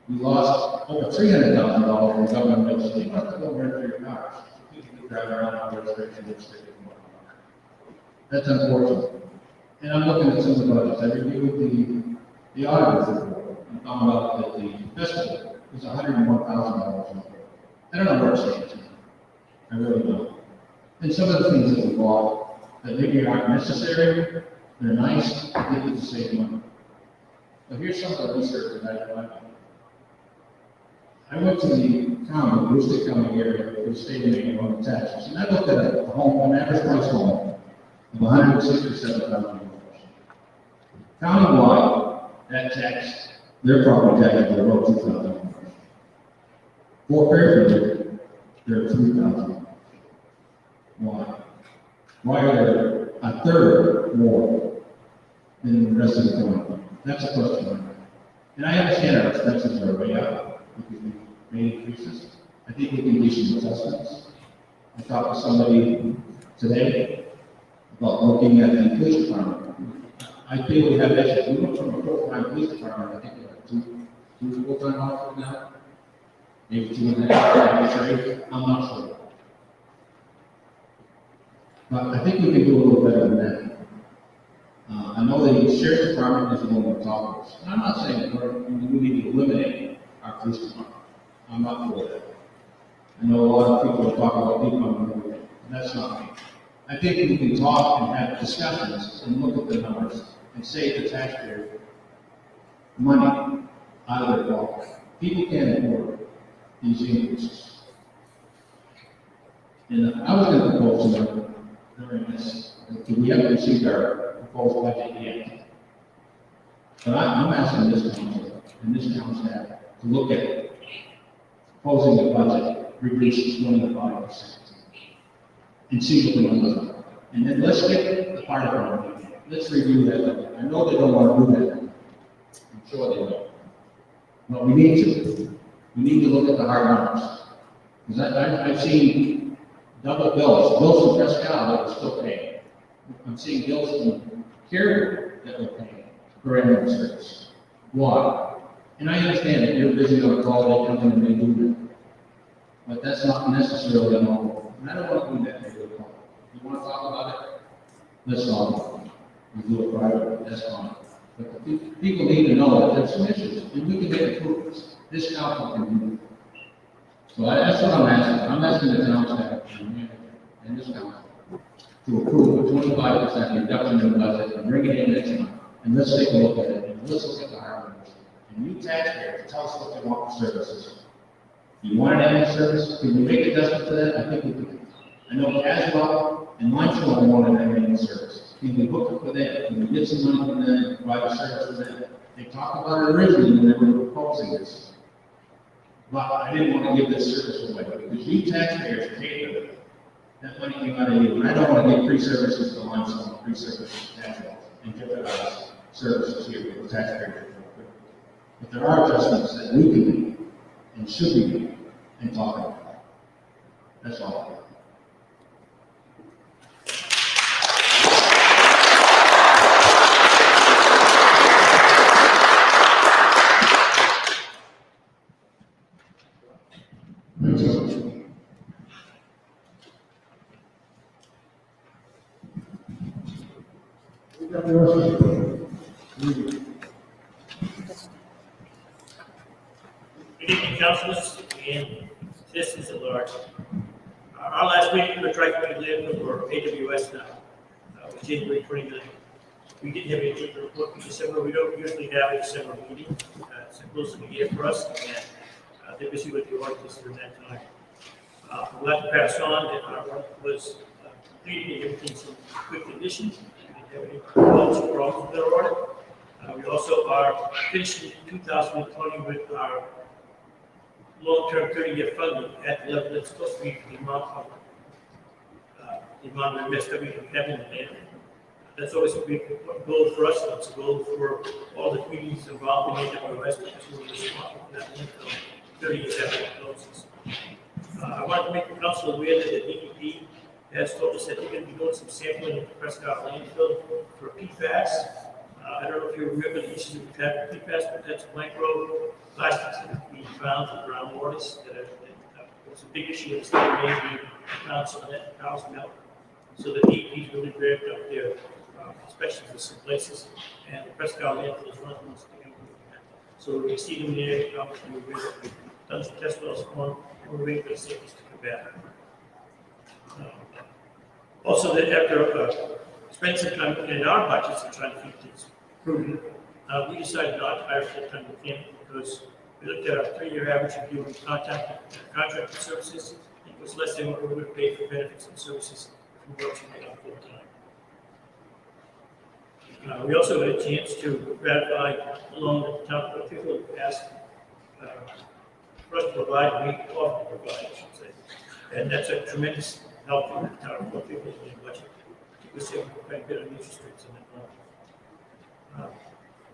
We lost over $300,000 in government registration. You don't have to go rent for your cars. You can drive around on registration and stick it in one car. That's unfortunate. And I'm looking at some of the budgets. I reviewed the auditor's report and found out that the festival is $101,000. I don't know where it's at. I really don't. And some of the things that we bought that maybe aren't necessary, they're nice, they need to save money. But here's some of the research that I've done. I went to the county, Brewster County area, for the state of Maine on the taxes, and I looked at a home, an average price home of $167,000. Countywide, that tax, their property taxes are about $2,000. For Fairfield, there are $3,000. Why? Why are there a third more than the rest of the county? That's a question. And I understand our expenses are way up because we made increases. I think we can do some adjustments. I talked to somebody today about looking at the police department. I think we have issues. We went from a full-time police department, I think we have two full-time officers now. Maybe 2.5, maybe 3. I'm not sure. But I think we can do a little better than that. I know the sheriff's department is the one we're talking about. And I'm not saying we need to eliminate our police department. I'm not for that. I know a lot of people are talking about defunding it. That's not me. I think we can talk and have discussions and look at the numbers and save the taxpayer money out of their pocket. People can't afford these increases. And I was going to propose something during this. We haven't received our proposed budget yet. But I'm asking this council and this town staff to look at proposing the budget reduced to 25% and see what the numbers are. And then let's get the fire department. Let's review that. I know they don't want to do that. I'm sure they don't. But we need to. We need to look at the hard numbers. Because I've seen double bills from Prescott that we're still paying. I'm seeing bills from Caribou that we're paying for ambulance service. Why? And I understand that you're busy on a call, they come in and they do that. But that's not necessarily normal. And I don't want to do that. You want to talk about it? Let's talk about it. We do it private, that's fine. But the people need to know that there's some issues, and we can make improvements. This council can do it. So that's what I'm asking. I'm asking the town staff and this council to approve a 25% reduction in the budget and bring it in next month. And let's take a look at it, and let's look at the hiring. And you taxpayers, tell us what you want for services. You want an ambulance service? Can we make adjustments to that? I think we can. I know Caswell and Limestone wanted an ambulance service. Can we book it for them? Can we get some money from them and provide a service for them? They talked about it originally when they were proposing this. But I didn't want to give this service away because you taxpayers paid for it. That money came out of you. And I don't want to give free services to Limestone, free services to Caswell, and jeopardize services here for the taxpayers. But there are adjustments that we can make and should be made and talk about. That's all. Good evening, councilors and citizens at large. Our last meeting, we were trying to live for AWS now, was January 29th. We didn't have any to report in December. We don't usually have a December meeting. It's close to the year for us, and they're busy with the auditors during that time. I'm glad to pass on that our work was completed and everything's in good condition. We didn't have any problems with our audit. We also are finishing 2020 with our long-term 30-year funding at the level that's supposed to be the amount of MSW having in hand. That's always a big goal for us. It's a goal for all the communities involved in AWS because we're responsible for that 30 years after it closes. I wanted to make the council aware that the DEP has told us that they're going to be doing some sampling at the Prescott landfill for PFAS. I don't know if you remember the issues we've had with PFAS, but that's blank road plastics that have been found in groundwaters. It's a big issue with the state of Maine. We found some of that in cow's milk. So the DEP's really grabbed up their inspections in some places, and the Prescott landfill is one of the ones to improve that. So we see them there, obviously we've done some test wells on, and we're waiting for the safety to come back. Also, that after spending some time in our budgets and trying to keep things prudent, we decided not to hire full-time mechanic because we looked at our 3-year average of doing contracted services. It was less than what we would pay for benefits and services if we worked something on full-time. We also had a chance to ratify a loan that the town of Fairfield asked for us to provide, we offer to provide, I should say. And that's a tremendous help for the town of Fairfield in the budget. We save quite a bit of interest rates on that loan.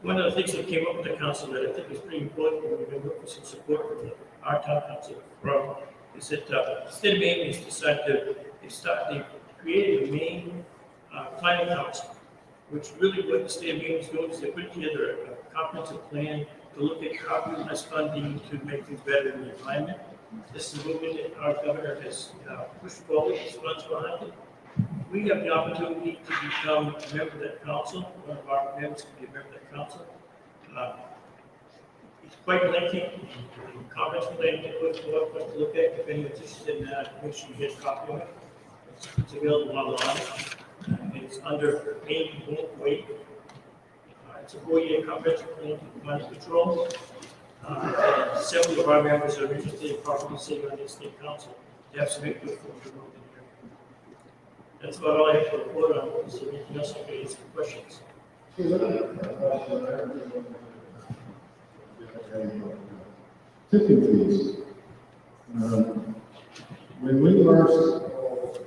One of the things that came up with the council that I think is pretty important, and we've been looking for some support from our town council from, is that the state of Maine has decided they created a Maine planning council, which really what the state of Maine is doing is they're putting together a comprehensive plan to look at how to utilize funding to make things better in the environment. This is a movement that our governor has pushed forward, his funds behind it. We have the opportunity to become a member of that council. One of our members can be a member of that council. It's quite lengthy. The comments related to it for us to look at. If anyone's interested in that, make sure you get a copy of it. It's available online. It's under Maine Won't Wait. It's a 4-year comprehensive plan to climate control. And several of our members are interested in probably sitting on the state council to have some input from the group. That's about all I have to report on. Is there anything else I can answer questions? Tipping fees. When we first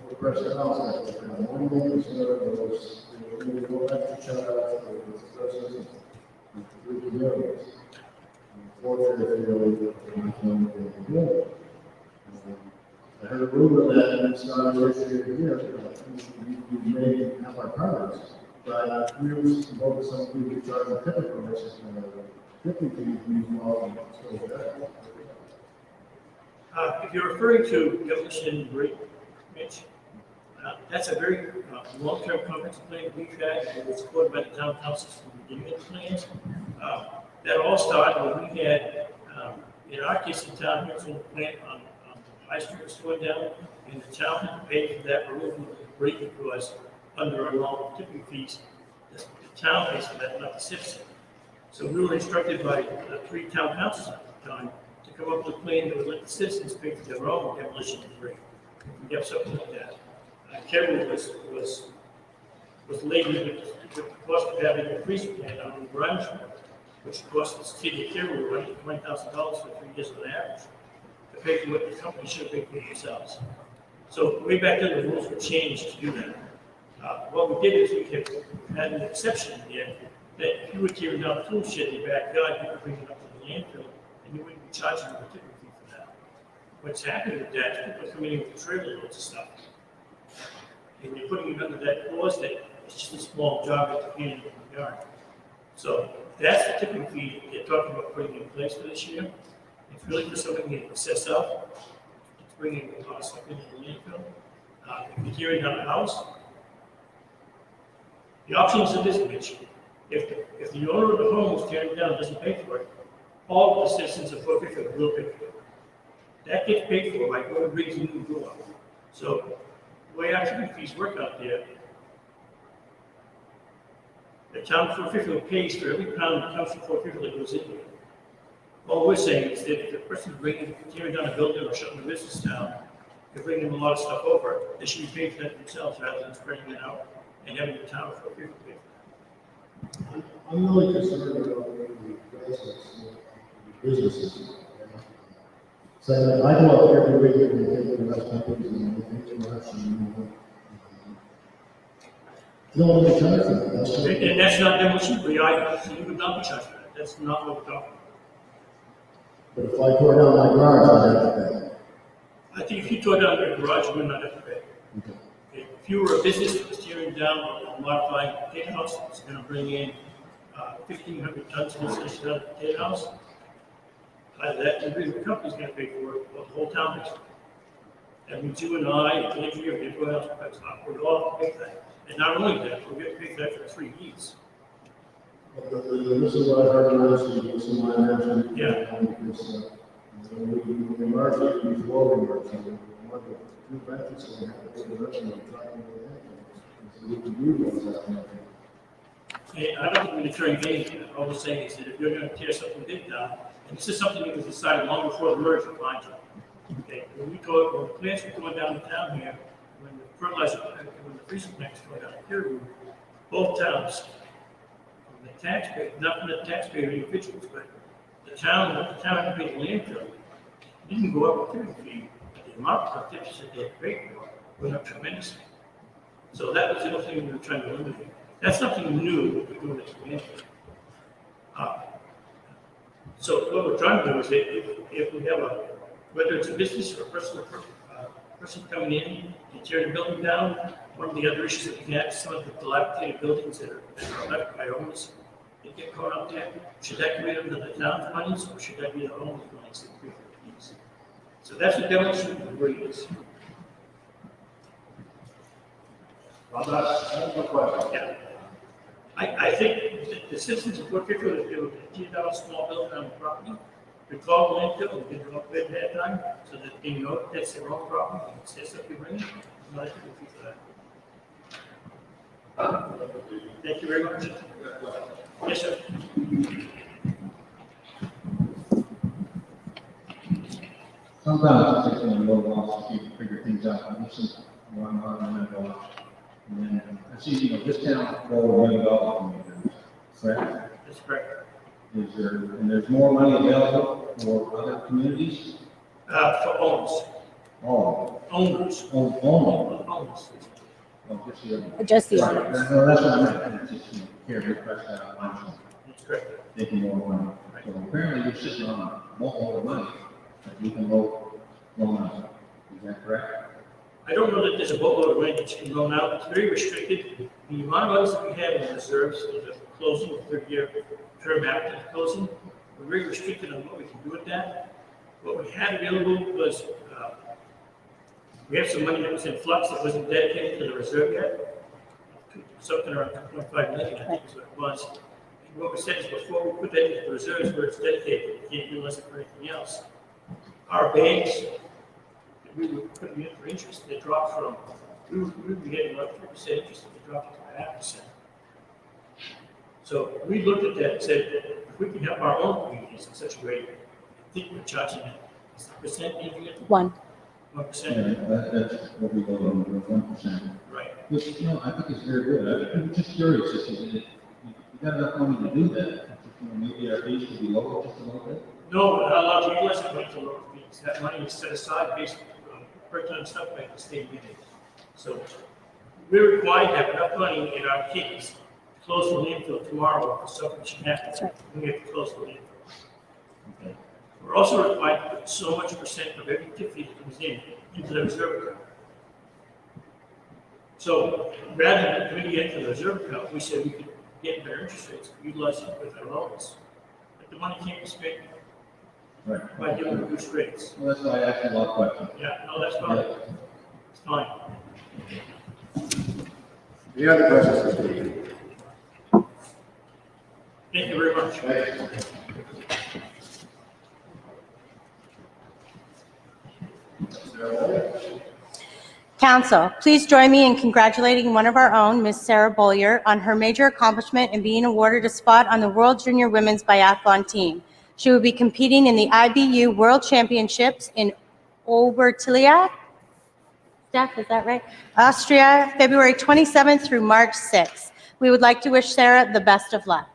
requested the house, one thing was we would go back to child with three years. Unfortunately, I heard a rumor that it's not an issue here. We may have our progress, but we were supposed to some people charging typical versus 50 fees. If you're referring to demolition and Mitch. That's a very long-term comprehensive plan we've had, and it was supported by the town council from the beginning of the plans. That all started when we had, in our case, in town, here, the plant on High Street was torn down, and the town had to pay for that removal of debris because under our law, tipping fees, the town pays for that, not the citizen. So we were instructed by the 3 town councils at the time to come up with a plan that would let the citizens pay for their own demolition debris. We have something like that. Carroll was laden with the cost of having a freezer plant on the garage, which cost the city of Carroll $20,000 for 3 years on average to pay for what the company should have paid for themselves. So way back then, the rules were changed to do that. What we did is we had an exception there that if you were tearing down a tool shed in your backyard, you could bring it up to the landfill, and you wouldn't be charging them a tipping fee for that. What's happening with that is people are coming in with trailer loads of stuff. And you're putting it under that clause that it's just a small job at the beginning of the yard. So that's the tipping fee they're talking about putting in place for this year. It's really for something to assess up. It's bringing something to the landfill. If you're tearing down a house, the options are this, Mitch. If the owner of the home is tearing down and doesn't pay for it, all of the citizens of Fairfield will pay for it. That gets paid for by whoever brings a new door. So the way our tipping fees work out there, the town of Fairfield pays for every pound that comes from Fairfield that goes in here. All we're saying is that if the person's tearing down a building or shutting a business down, they're bringing a lot of stuff over, they should be paying for that themselves rather than spreading it out and having the town of Fairfield pay for that. I'm really concerned about the prices of businesses. So I go up every week and take the rest companies and everything too much and no one will charge for that. And that's not demolition debris either, so you would not be charged for that. That's not what we're talking about. But if I tore down my garage, I'd have to pay. I think if you tore down your garage, you would not have to pay. Okay. If you were a business that was tearing down or modifying a potato house, it's going to bring in 1,500 tons of insulation out of the potato house. Out of that, the company's going to pay for it, or the whole town pays for it. That means you and I, and Andrea, and everyone else, we're all have to pay for that. And not only that, we're going to pay for that for 3 years. This is what I heard when I was in some management. Yeah. Because we merged it, we slowly merged it. One of the 2 benefits we have is the rest of the tracking the land. So we can do those that much. And I don't think we're deterring anything. All we're saying is that if you're going to tear something big down, and this is something that was decided long before the merger, mind you. Okay, when the plants were going down the town here, when the fertilizer plant, when the freezer plant was going down here, both towns, from the taxpayer, not from the taxpayer individuals, but the town had to pay the landfill. It didn't go up with tipping fee, but the amount of tips that they paid for went up tremendously. So that was the other thing we were trying to eliminate. That's something new that we're doing at the landfill. So what we're trying to do is if we have whether it's a business or a person coming in and tearing a building down, one of the other issues that we have is some of the dilapidated buildings that are left by owners that get caught up there. Should that come in under the town's monies or should that be the owner's monies that pay for the fees? So that's what demolition debris is. Well, that's a question. Yeah. I think the citizens of Fort Fairfield, if they were to tear down a small building on the property, could call the landfill and get it up at that time, so that they know that's their own property, and it's their stuff you bring in. I'm not sure for that. Thank you very much. Yes, sir. Sometimes it takes me a little while to figure things out. This is one I'm going to and then I see, this town road really well, correct? That's correct. Is there, and there's more money available for other communities? For owners. Oh. Owners. Only? Owners. Oh, Just the right. owners. No, that's what I meant. It's just, here, request that on. That's correct. Taking more money. So apparently you're sitting on a lot of money that you can loan out. Is that correct? I don't know that there's a boatload of money that you can loan out. It's very restricted. The amount of funds that we have in reserves for the closing, the 30-year term after the closing, we're very restricted on what we can do with that. What we had available was We have some money that was in flux that wasn't dedicated to the reserve yet. Something around 2.5 million, I think is what it was. And what we said is before we put that into the reserves where it's dedicated, we can't utilize it for anything else. Our banks, that we were putting in for interest, they dropped from, we were getting about 3% interest, and they dropped to 0.5%. So we looked at that and said, if we can help our own communities in such a way, I think we're charging it. Is the percent even at 1. 1%? That's what we go on, 1%. Right. Which, I think is very good. I'm just curious, if you got enough money to do that, maybe our fees could be lower just a little bit? No, we're not allowed to utilize that money to lower fees. That money is set aside based on per ton stuff by the state meeting. So we're required to have enough money in our kids to close the landfill tomorrow if something should happen. That's right. We have to close the landfill. Okay. We're also required to put so much percent of every tip fee that comes in into the reserve account. So rather than putting it into the reserve account, we said we could get better interest rates, utilize it with our loans. But the money can't be spent by giving reduced rates. Well, that's why I asked you a lot of questions. Yeah, no, that's fine. It's fine. Any other questions, Mr. Steve? Thank you very much. Council, please join me in congratulating one of our own, Ms. Sarah Bollier, on her major accomplishment in being awarded a spot on the World Junior Women's Biathlon team. She will be competing in the IBU World Championships in Obertillia, Steph, is that right? Austria, February 27th through March 6th. We would like to wish Sarah the best of luck.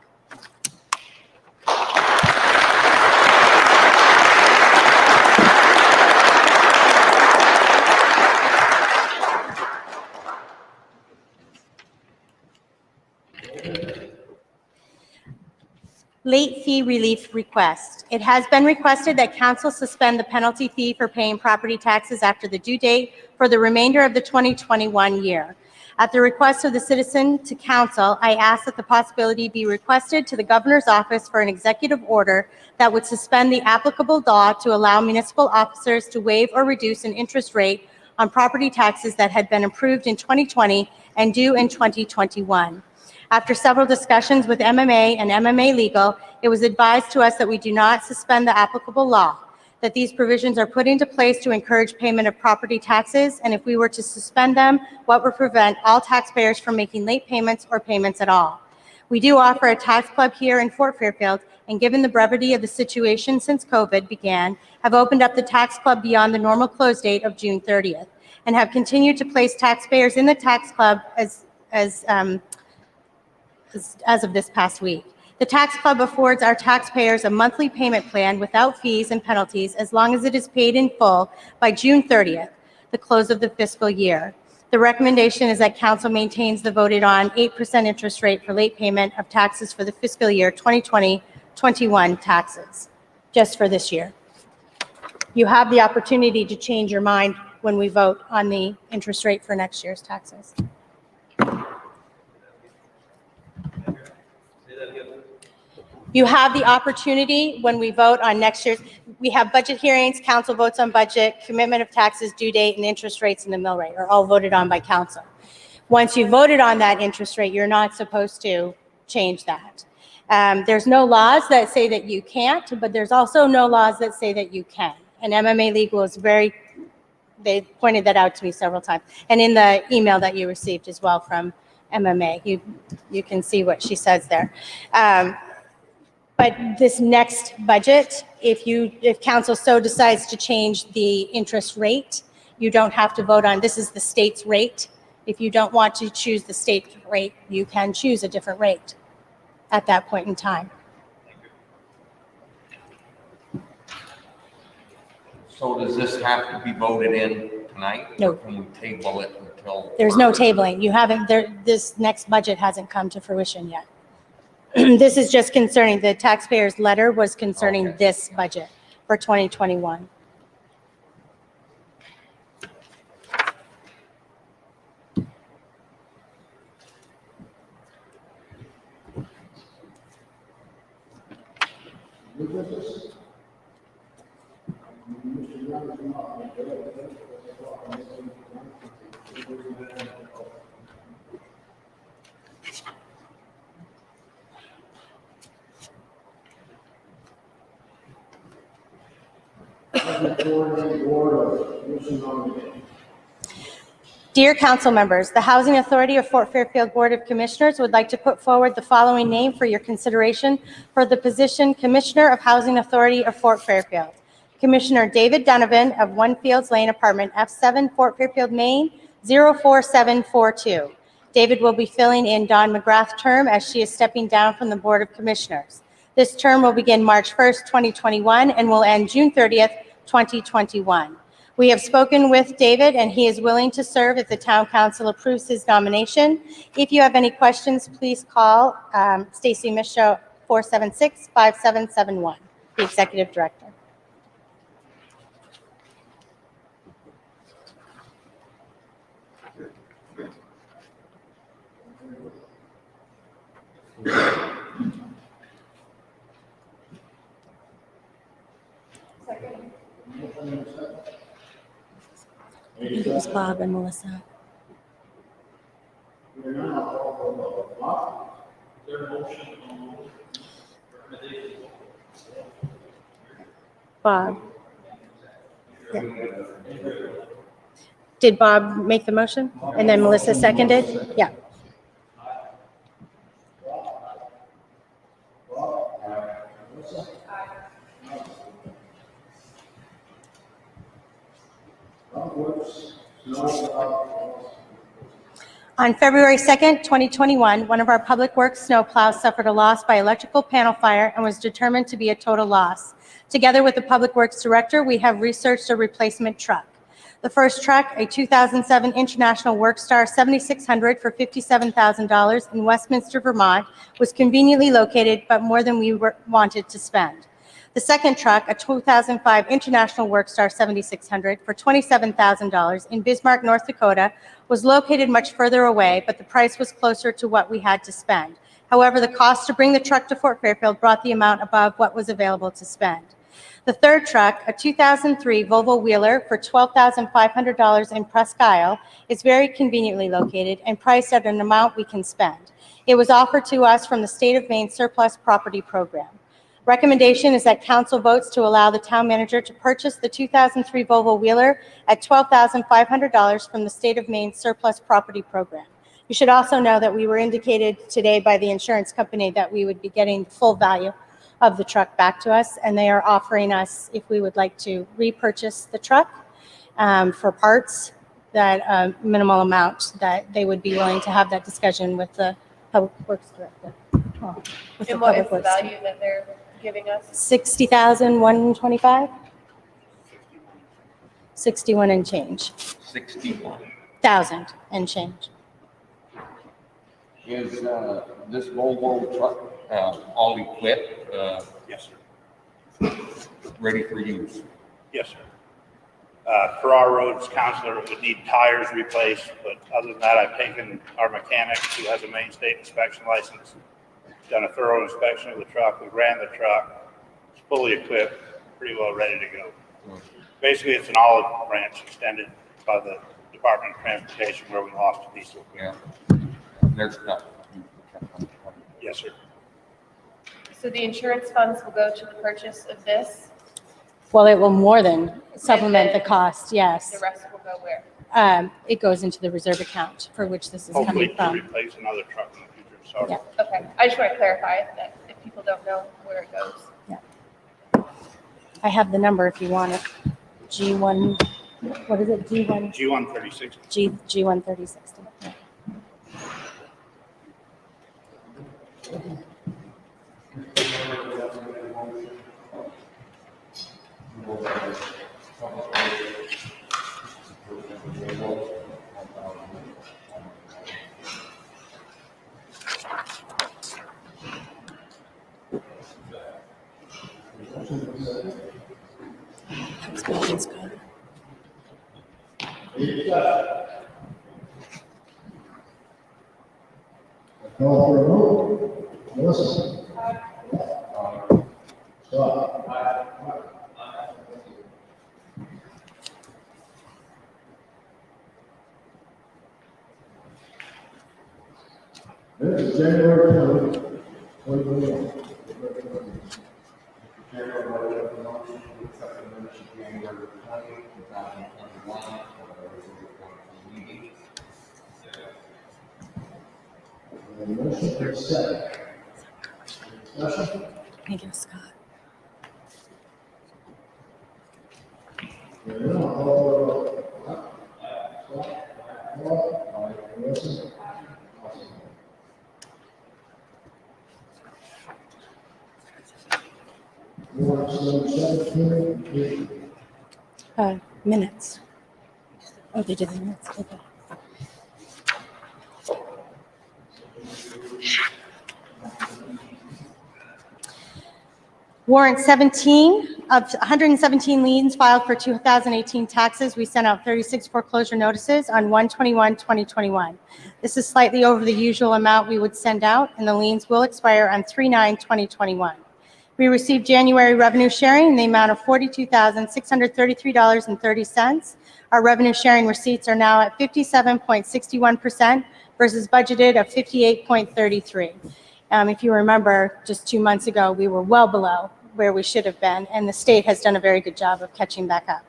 Late fee relief request. It has been requested that council suspend the penalty fee for paying property taxes after the due date for the remainder of the 2021 year. At the request of the citizen to council, I ask that the possibility be requested to the governor's office for an executive order that would suspend the applicable law to allow municipal officers to waive or reduce an interest rate on property taxes that had been approved in 2020 and due in 2021. After several discussions with MMA and MMA Legal, it was advised to us that we do not suspend the applicable law, that these provisions are put into place to encourage payment of property taxes, and if we were to suspend them, what would prevent all taxpayers from making late payments or payments at all? We do offer a tax club here in Fort Fairfield, and given the brevity of the situation since COVID began, have opened up the tax club beyond the normal close date of June 30th, and have continued to place taxpayers in the tax club as of this past week. The tax club affords our taxpayers a monthly payment plan without fees and penalties as long as it is paid in full by June 30th, the close of the fiscal year. The recommendation is that council maintains the voted on 8% interest rate for late payment of taxes for the fiscal year 2020-21 taxes, just for this year. You have the opportunity to change your mind when we vote on the interest rate for next year's taxes. You have the opportunity when we vote on next year's, we have budget hearings, council votes on budget, commitment of taxes, due date, and interest rates and the mill rate are all voted on by council. Once you voted on that interest rate, you're not supposed to change that. There's no laws that say that you can't, but there's also no laws that say that you can. And MMA Legal is they pointed that out to me several times. And in the email that you received as well from MMA, you can see what she says there. But this next budget, if council so decides to change the interest rate, you don't have to vote on, this is the state's rate. If you don't want to choose the state rate, you can choose a different rate at that point in time. So does this have to be voted in tonight? No. Or can we table it until? There's no tabling. You haven't, this next budget hasn't come to fruition yet. This is just concerning, the taxpayer's letter was concerning this budget for 2021. nomination. Dear council members, the Housing Authority of Fort Fairfield Board of Commissioners would like to put forward the following name for your consideration for the position Commissioner of Housing Authority of Fort Fairfield. Commissioner David Donovan of One Fields Lane Apartment F7, Fort Fairfield, Maine, 04742. David will be filling in Dawn McGrath's term as she is stepping down from the Board of Commissioners. This term will begin March 1st, 2021, and will end June 30th, 2021. We have spoken with David, and he is willing to serve if the town council approves his nomination. If you have any questions, please call Stacy Michaud, 476-5771, the executive director. I think it was Bob and Melissa. Bob. Yeah. Did Bob make the motion? And then Melissa seconded? Yeah. On February 2nd, 2021, one of our public works snowplows suffered a loss by electrical panel fire and was determined to be a total loss. Together with the public works director, we have researched a replacement truck. The first truck, a 2007 International Workstar 7600 for $57,000 in Westminster, Vermont, was conveniently located, but more than we wanted to spend. The second truck, a 2005 International Workstar 7600 for $27,000 in Bismarck, North Dakota, was located much further away, but the price was closer to what we had to spend. However, the cost to bring the truck to Fort Fairfield brought the amount above what was available to spend. The third truck, a 2003 Volvo Wheeler for $12,500 in Presque Isle, is very conveniently located and priced at an amount we can spend. It was offered to us from the State of Maine Surplus Property Program. Recommendation is that council votes to allow the town manager to purchase the 2003 Volvo Wheeler at $12,500 from the State of Maine Surplus Property Program. You should also know that we were indicated today by the insurance company that we would be getting full value of the truck back to us, and they are offering us, if we would like to repurchase the truck for parts, that minimal amount, that they would be willing to have that discussion with the Public Works Director. And what is the value that they're giving us? $60,125? 61 and change. 61,000 and change. Is this Volvo truck all equipped? Yes, sir. Ready for use? Yes, sir. Farrar Road's counselor would need tires replaced, but other than that, I've taken our mechanic who has a Maine State inspection license, done a thorough inspection of the truck. We ran the truck. It's fully equipped, pretty well ready to go. Basically, it's an olive branch extended by the Department of Transportation where we lost a piece of equipment. Yeah. There's stuff. Yes, sir. So the insurance funds will go to the purchase of this, Well, it will more than supplement the cost, yes. the rest will go where? It goes into the reserve account for which this is Hopefully coming to from. replace another truck in the future. Sorry. Yeah. Okay, I just want to clarify that if people don't know where it goes. I have the number if you want it. G1, what is it? G1? G136. G136. Yeah. Call for a vote. Melissa. Scott. This is January 10th, 2021. Chair, I'd like to make a motion to accept the minutes of January 20th, 2021. Motion to accept. Discussion? Thank you, Scott. Hearing none, I'll call for the vote. Wilson? Warrant 17, Minutes. Oh, they did the minutes. Okay. Warrant 17, of 117 liens filed for 2018 taxes, we sent out 36 foreclosure notices on 1/21/2021. This is slightly over the usual amount we would send out, and the liens will expire on 3/9/2021. We received January revenue sharing in the amount of $42,633.30. Our revenue sharing receipts are now at 57.61% versus budgeted of 58.33%. If you remember, just 2 months ago, we were well below where we should have been, and the state has done a very good job of catching back up.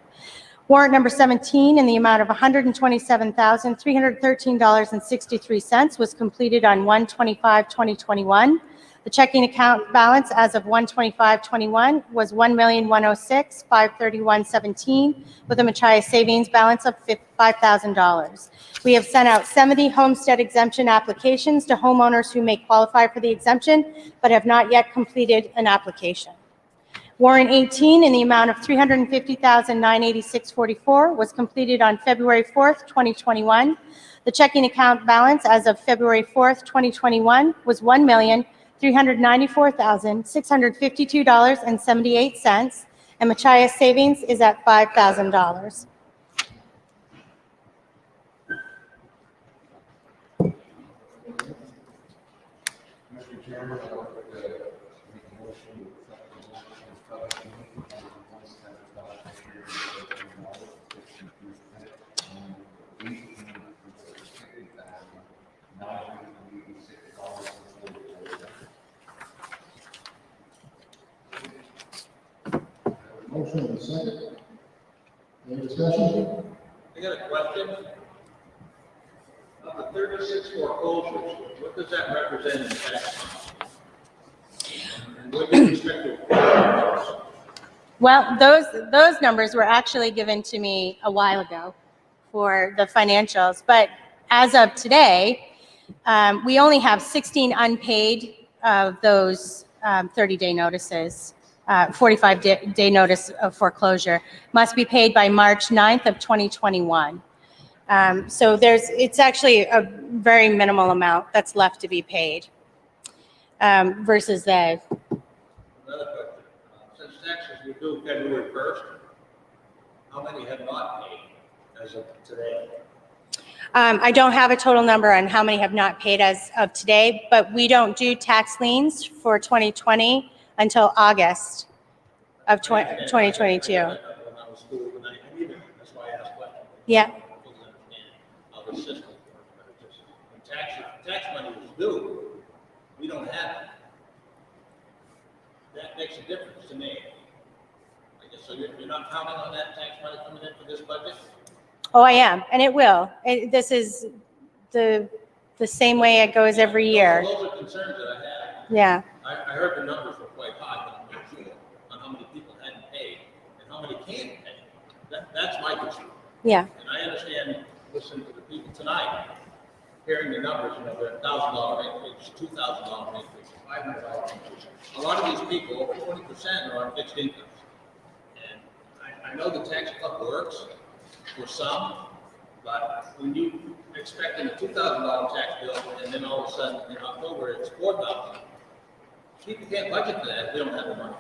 Warrant number 17 in the amount of $127,313.63 was completed on 1/25/2021. The checking account balance as of 1/25/21 was $1,106,531.17 with a Machias savings balance of $5,000. We have sent out 70 homestead exemption applications to homeowners who may qualify for the exemption but have not yet completed an application. Warrant 18 in the amount of $350,986.44 was completed on February 4th, 2021. The checking account balance as of February 4th, 2021 was $1,394,652.78, and Machias savings is at $5,000. Mr. Chairman, I'd like to make a motion to accept the motion of public meeting on Motion and a second. Any discussion? I got a question. Of the 36 foreclosures, what does that represent in tax? And what do you expect to? Well, those numbers were actually given to me a while ago for the financials, but as of today, we only have 16 unpaid of those 30-day notices, 45-day notice of foreclosure must be paid by March 9th of 2021. So it's actually a very minimal amount that's left to be paid versus the. Another question. Since taxes were due February 1st, how many have not paid as of today? I don't have a total number on how many have not paid as of today, but we don't do tax liens for 2020 until August of 2022. When I was school, and I needed it. That's why I asked questions. Yeah. I couldn't understand how the system works, but it's just, when tax money is due, we don't have it. That makes a difference to me. I guess, so you're not counting on that tax money coming in for this budget? Oh, I am, and it will. This is the same way it goes every year. Those are concerns that I have. Yeah. I heard the numbers were quite high, but I'm not sure on how many people hadn't paid and how many can't pay. That's my concern. Yeah. And I understand, listening to the people tonight, hearing the numbers, the $1,000 increase, $2,000 increase, $500 increase. A lot of these people, over 20% are on fixed incomes. And I know the tax cut works for some, but when you expecting a $2,000 tax bill and then all of a sudden in October it's $4,000, people can't budget for that if they don't have the money.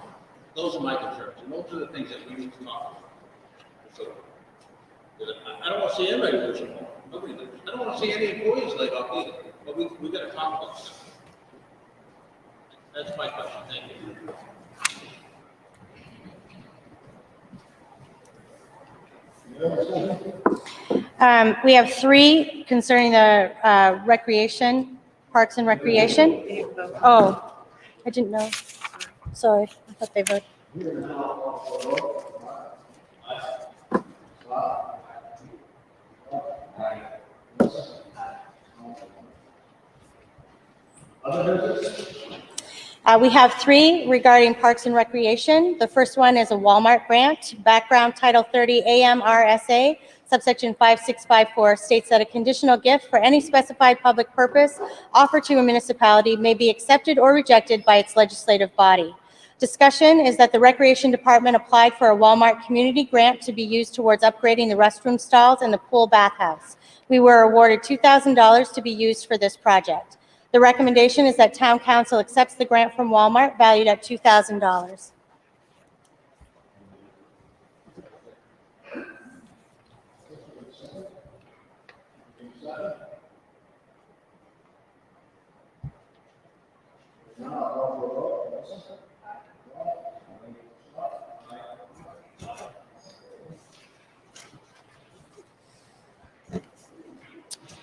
Those are my concerns, and those are the things that we need to talk about. So, I don't want to see anybody losing more. Nobody loses. I don't want to see any employees laid off either, but we got to talk about this. That's my question. Thank you. We have 3 concerning the recreation, Parks and Recreation. Oh, I didn't know. Sorry, I thought they voted. We have 3 regarding Parks and Recreation. The first one is a Walmart grant. Background Title 30 AMRSA, subsection 5654 states that a conditional gift for any specified public purpose offered to a municipality may be accepted or rejected by its legislative body. Discussion is that the Recreation Department applied for a Walmart community grant to be used towards upgrading the restroom stalls and the pool bathhouse. We were awarded $2,000 to be used for this project. The recommendation is that Town Council accepts the grant from Walmart valued at $2,000.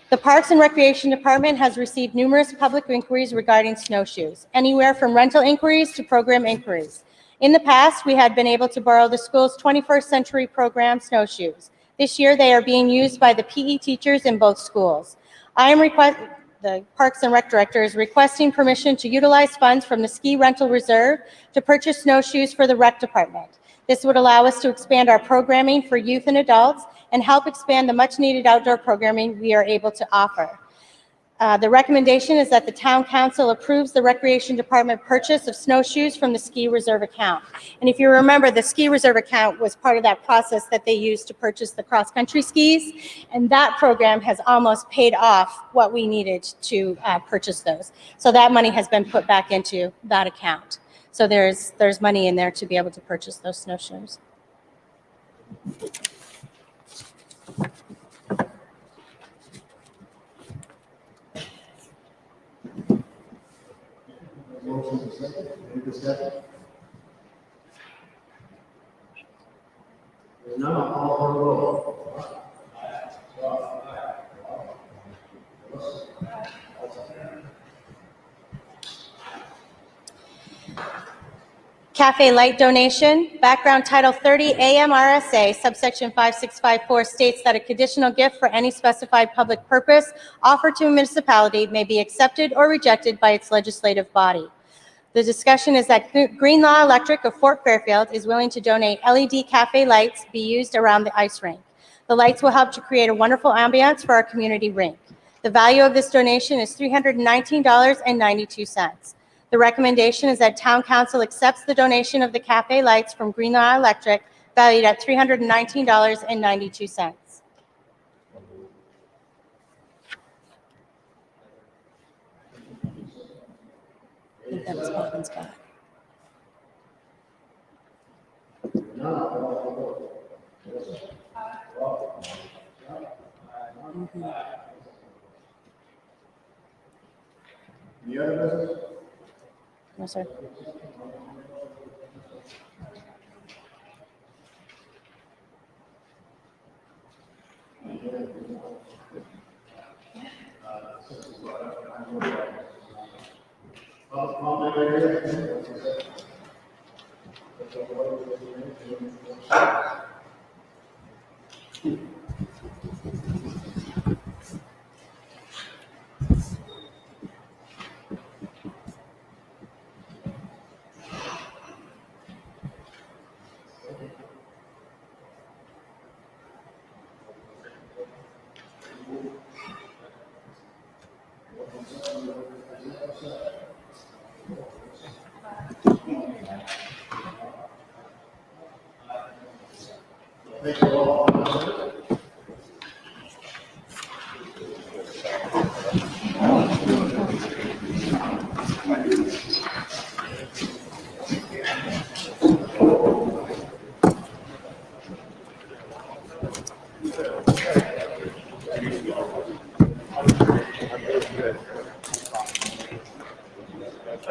The Parks and Recreation Department has received numerous public inquiries regarding snowshoes, anywhere from rental inquiries to program inquiries. In the past, we had been able to borrow the school's 21st century program snowshoes. This year, they are being used by the PE teachers in both schools. The Parks and Rec Director is requesting permission to utilize funds from the ski rental reserve to purchase snowshoes for the Rec Department. This would allow us to expand our programming for youth and adults and help expand the much-needed outdoor programming we are able to offer. The recommendation is that the Town Council approves the Recreation Department purchase of snowshoes from the ski reserve account. And if you remember, the ski reserve account was part of that process that they used to purchase the cross-country skis, and that program has almost paid off what we needed to purchase those. So that money has been put back into that account. So there's money in there to be able to purchase those snowshoes. Motion is second. Any discussion? Hearing none, I'll call for a vote. Cafe Light donation. Background Title 30 AMRSA, subsection 5654 states that a conditional gift for any specified public purpose offered to a municipality may be accepted or rejected by its legislative body. The discussion is that Green Law Electric of Fort Fairfield is willing to donate LED cafe lights be used around the ice rink. The lights will help to create a wonderful ambiance for our community rink. The value of this donation is $319.92. The recommendation is that Town Council accepts the donation of the cafe lights from Green Law Electric valued at $319.92. I think that was Calvin's back. Any other business? No, sir. Public comment right here. Thank you all.